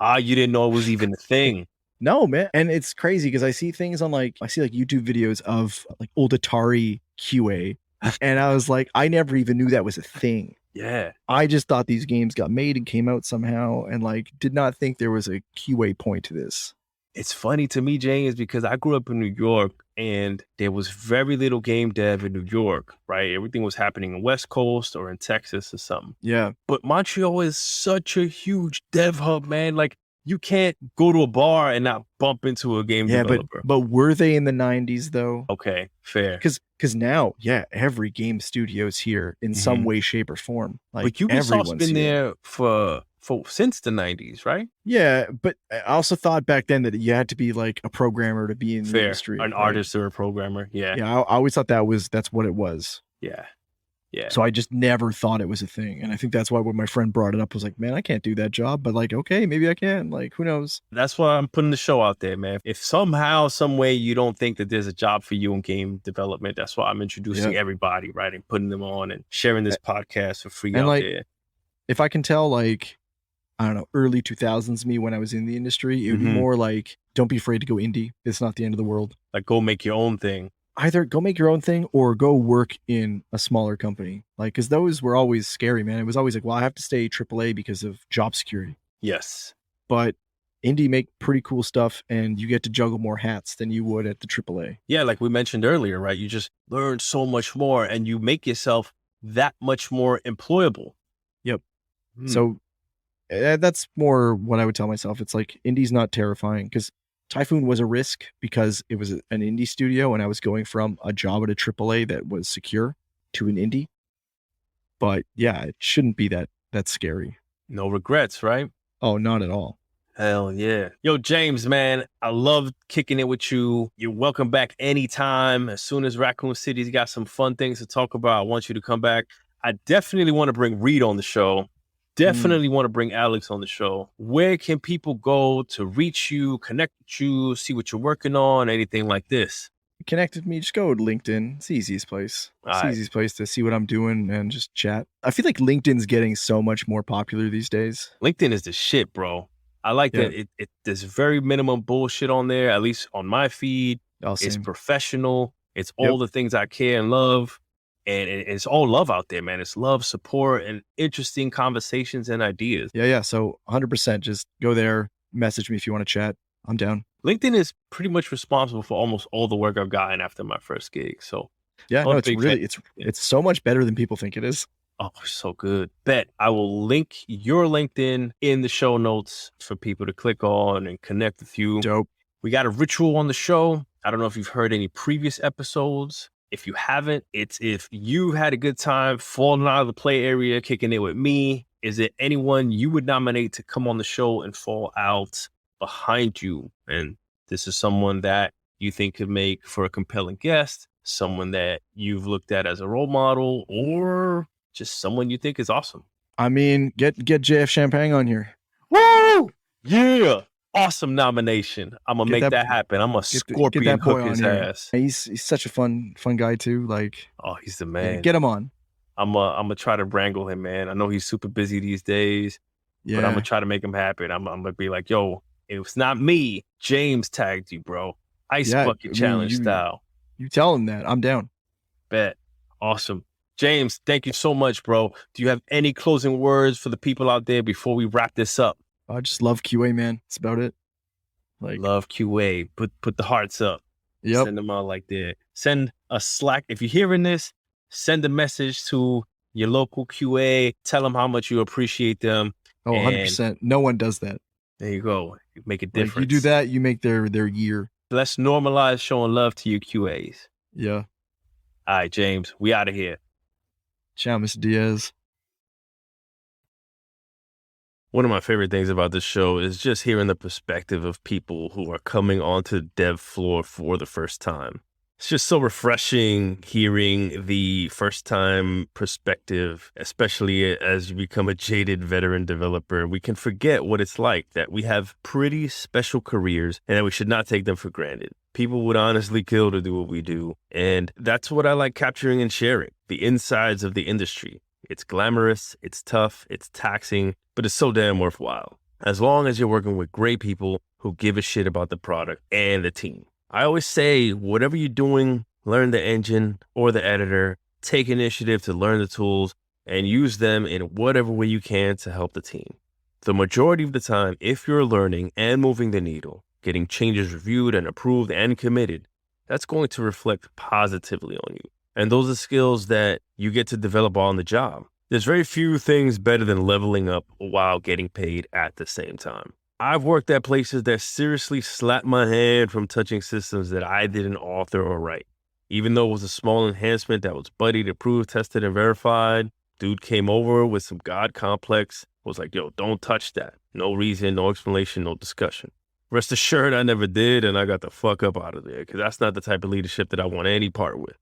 You didn't know it was even a thing. No, man. And it's crazy because I see things on YouTube videos of like old Atari QA. And I was like, I never even knew that was a thing. Yeah. I just thought these games got made and came out somehow and like did not think there was a QA point to this. It's funny to me, James, because I grew up in New York and there was very little game dev in New York, right? Everything was happening in West Coast or in Texas or something. Yeah. But Montreal is such a huge dev hub, man. Like, You can't go to a bar and not bump into a game developer. But were they in the 90s though? Okay, fair. Because now, every game studio's here in some way, shape, or form. Like, but Ubisoft's everyone's been here. there for since the 90s, right? Yeah, but I also thought back then that you had to be like a programmer to be in the industry. An artist or a programmer. Yeah. Yeah, I always thought that's what it was. Yeah. Yeah. So I just never thought it was a thing. And I think that's why when my friend brought it up, I was like, man, I can't do that job. But like, okay, maybe I can. Like, who knows? That's why I'm putting the show out there, man. If somehow, some way you don't think that there's a job for you in game development, that's why I'm introducing everybody, right? And putting them on and sharing this podcast for free out there. If I can tell, like, I don't know, early 2000s me when I was in the industry, it would be more like, don't be afraid to go indie. It's not the end of the world. Like, go make your own thing. Either go make your own thing or go work in a smaller company. Like, because those were always scary, man. It was always like, well, I have to stay AAA because of job security. Yes. But indie make pretty cool stuff and you get to juggle more hats than you would at the AAA. Yeah, like we mentioned earlier, right? You just learn so much more and you make yourself that much more employable. Yep. So that's more what I would tell myself. It's like, indie's not terrifying because Typhoon was a risk because it was an indie studio and I was going from a job at a AAA that was secure to an indie. But yeah, it shouldn't be that scary. No regrets, right? Oh, not at all. Hell yeah. Yo, James, man, I love kicking it with you. You're welcome back anytime. As soon as Raccoon City's got some fun things to talk about, I want you to come back. I definitely want to bring Reed on the show. Definitely want to bring Alex on the show. Where can people go to reach you, connect with you, see what you're working on, anything like this? Connect with me, just go to LinkedIn. It's the easiest place. It's the easiest place to see what I'm doing and just chat. I feel like LinkedIn's getting so much more popular these days. LinkedIn is the shit, bro. I like that there's very minimum bullshit on there, at least on my feed. It's professional. It's all the things I care and love. And it's all love out there, man. It's love, support, and interesting conversations and ideas. Yeah. So 100%, just go there, message me if you want to chat. I'm down. LinkedIn is pretty much responsible for almost all the work I've gotten after my first gig. So yeah, no, it's so much better than people think it is. Oh, so good. Bet I will link your LinkedIn in the show notes for people to click on and connect with you. Dope. We got a ritual on the show. I don't know if you've heard any previous episodes. If you haven't, it's if you had a good time falling out of the play area, kicking it with me. Is it anyone you would nominate to come on the show and fall out behind you? And this is someone that you think could make for a compelling guest, someone that you've looked at as a role model, or just someone you think is awesome. I mean, get JF Champagne on here. Woo! Yeah. Awesome nomination. I'm going to make that happen. I'm a scorpion hook his ass. He's such a fun guy too. Like, oh, he's the man. Get him on. I'm going to try to wrangle him, man. I know he's super busy these days, but I'm going to try to make him happen. I'm going to be like, yo, it's not me. James tagged you, bro. Ice bucket challenge style. You tell him that. I'm down. Bet. Awesome. James, thank you so much, bro. Do you have any closing words for the people out there before we wrap this up? I just love QA, man. That's about it. Like, love QA. Put the hearts up. Yep. Send them out like that. Send a Slack. If you're hearing this, send a message to your local QA. Tell them how much you appreciate them. Oh, 100%. No one does that. There you go. You make a difference. Like, you do that, you make their year. Let's normalize showing love to your QAs. Yeah. All right, James. We out of here. Ciao, Mr. Diaz. One of my favorite things about this show is just hearing the perspective of people who are coming onto the dev floor for the first time. It's just so refreshing hearing the first time perspective, especially as you become a jaded veteran developer. We can forget what it's like, that we have pretty special careers and that we should not take them for granted. People would honestly kill to do what we do. And that's what I like capturing and sharing, the insides of the industry. It's glamorous, it's tough, it's taxing, but it's so damn worthwhile. As long as you're working with great people who give a shit about the product and the team. I always say, whatever you're doing, learn the engine or the editor, take initiative to learn the tools, and use them in whatever way you can to help the team. The majority of the time, if you're learning and moving the needle, getting changes reviewed and approved and committed, that's going to reflect positively on you. And those are skills that you get to develop on the job. There's very few things better than leveling up while getting paid at the same time. I've worked at places that seriously slapped my hand from touching systems that I didn't author or write. Even though it was a small enhancement that was buddied, approved, tested, and verified, dude came over with some God complex, was like, yo, don't touch that. No reason, no explanation, no discussion. Rest assured, I never did, and I got the fuck up out of there, because that's not the type of leadership that I want any part with.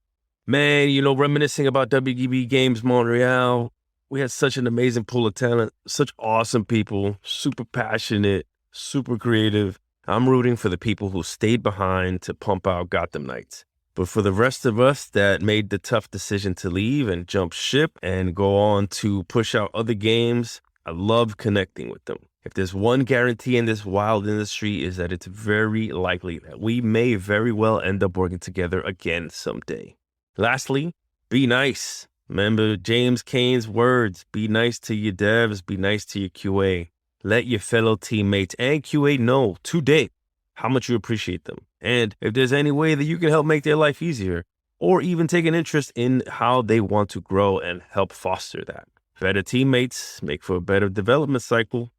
Man, reminiscing about WB Games Montreal, we had such an amazing pool of talent, such awesome people, super passionate, super creative. I'm rooting for the people who stayed behind to pump out Gotham Knights. But for the rest of us that made the tough decision to leave and jump ship and go on to push out other games, I love connecting with them. If there's one guarantee in this wild industry is that it's very likely that we may very well end up working together again someday. Lastly, be nice. Remember James Kane's words, be nice to your devs, be nice to your QA. Let your fellow teammates and QA know today how much you appreciate them. And if there's any way that you can help make their life easier, or even take an interest in how they want to grow and help foster that. Better teammates make for a better development cycle.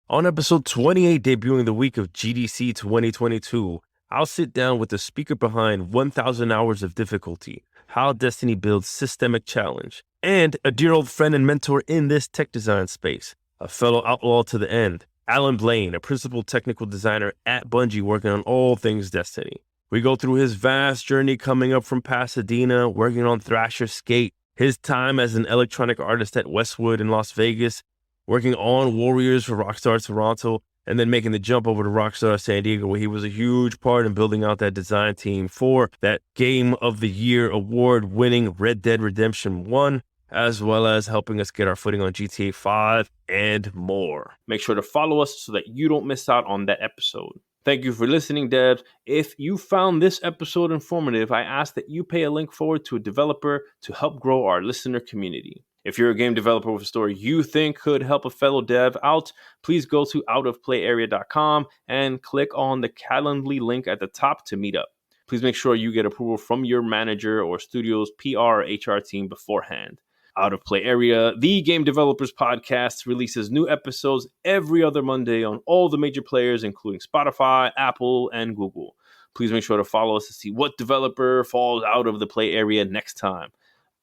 On episode 28, debuting the week of GDC 2022, I'll sit down with the speaker behind 1,000 Hours of Difficulty, How Destiny Builds Systemic Challenge, and a dear old friend and mentor in this tech design space, a fellow outlaw to the end, Alan Blaine, a principal technical designer at Bungie working on all things Destiny. We go through his vast journey coming up from Pasadena, working on Thrasher Skate, his time as an electronic artist at Westwood in Las Vegas, working on Warriors for Rockstar Toronto, and then making the jump over to Rockstar San Diego, where he was a huge part in building out that design team for that Game of the Year award-winning Red Dead Redemption 1, as well as helping us get our footing on GTA 5 and more. Make sure to follow us so that you don't miss out on that episode. Thank you for listening, devs. If you found this episode informative, I ask that you pay a link forward to a developer to help grow our listener community. If you're a game developer with a story you think could help a fellow dev out, please go to outofplayarea.com and click on the Calendly link at the top to meet up. Please make sure you get approval from your manager or studio's PR or HR team beforehand. Out of Play Area, the Game Developers Podcast, releases new episodes every other Monday on all the major players, including Spotify, Apple, and Google. Please make sure to follow us to see what developer falls out of the play area next time.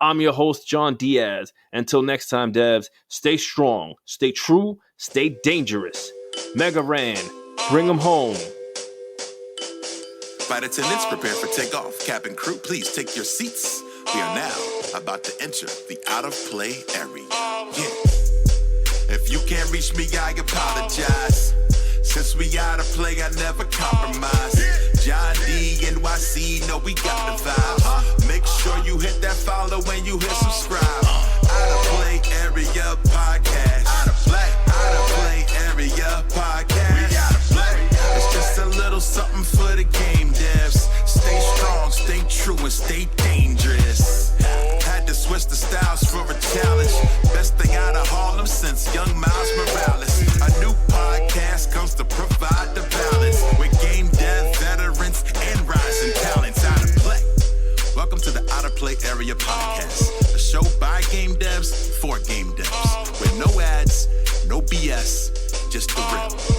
I'm your host, John Diaz. Until next time, devs, stay strong, stay true, stay dangerous. Mega Ran, bring them home. Flight attendants, prepare for takeoff. Cabin crew, please take your seats. We are now about to enter the out-of-play area. Yeah. If you can't reach me, I apologize. Since we out of play, I never compromise. John D, NYC, know we got the vibe. Make sure you hit that follow when you hit subscribe. Out-of-play area podcast. Out-of-play area podcast. We out-of-play. It's just a little something for the game devs. Stay strong, stay true, and stay dangerous. Had to switch the styles for a challenge. Best thing out of Harlem since young Miles Morales. A new podcast comes to provide the balance with game dev veterans and rising talents. Out of play. Welcome to the Out of Play Area podcast, a show by game devs for game devs, with no ads, no BS, just the real.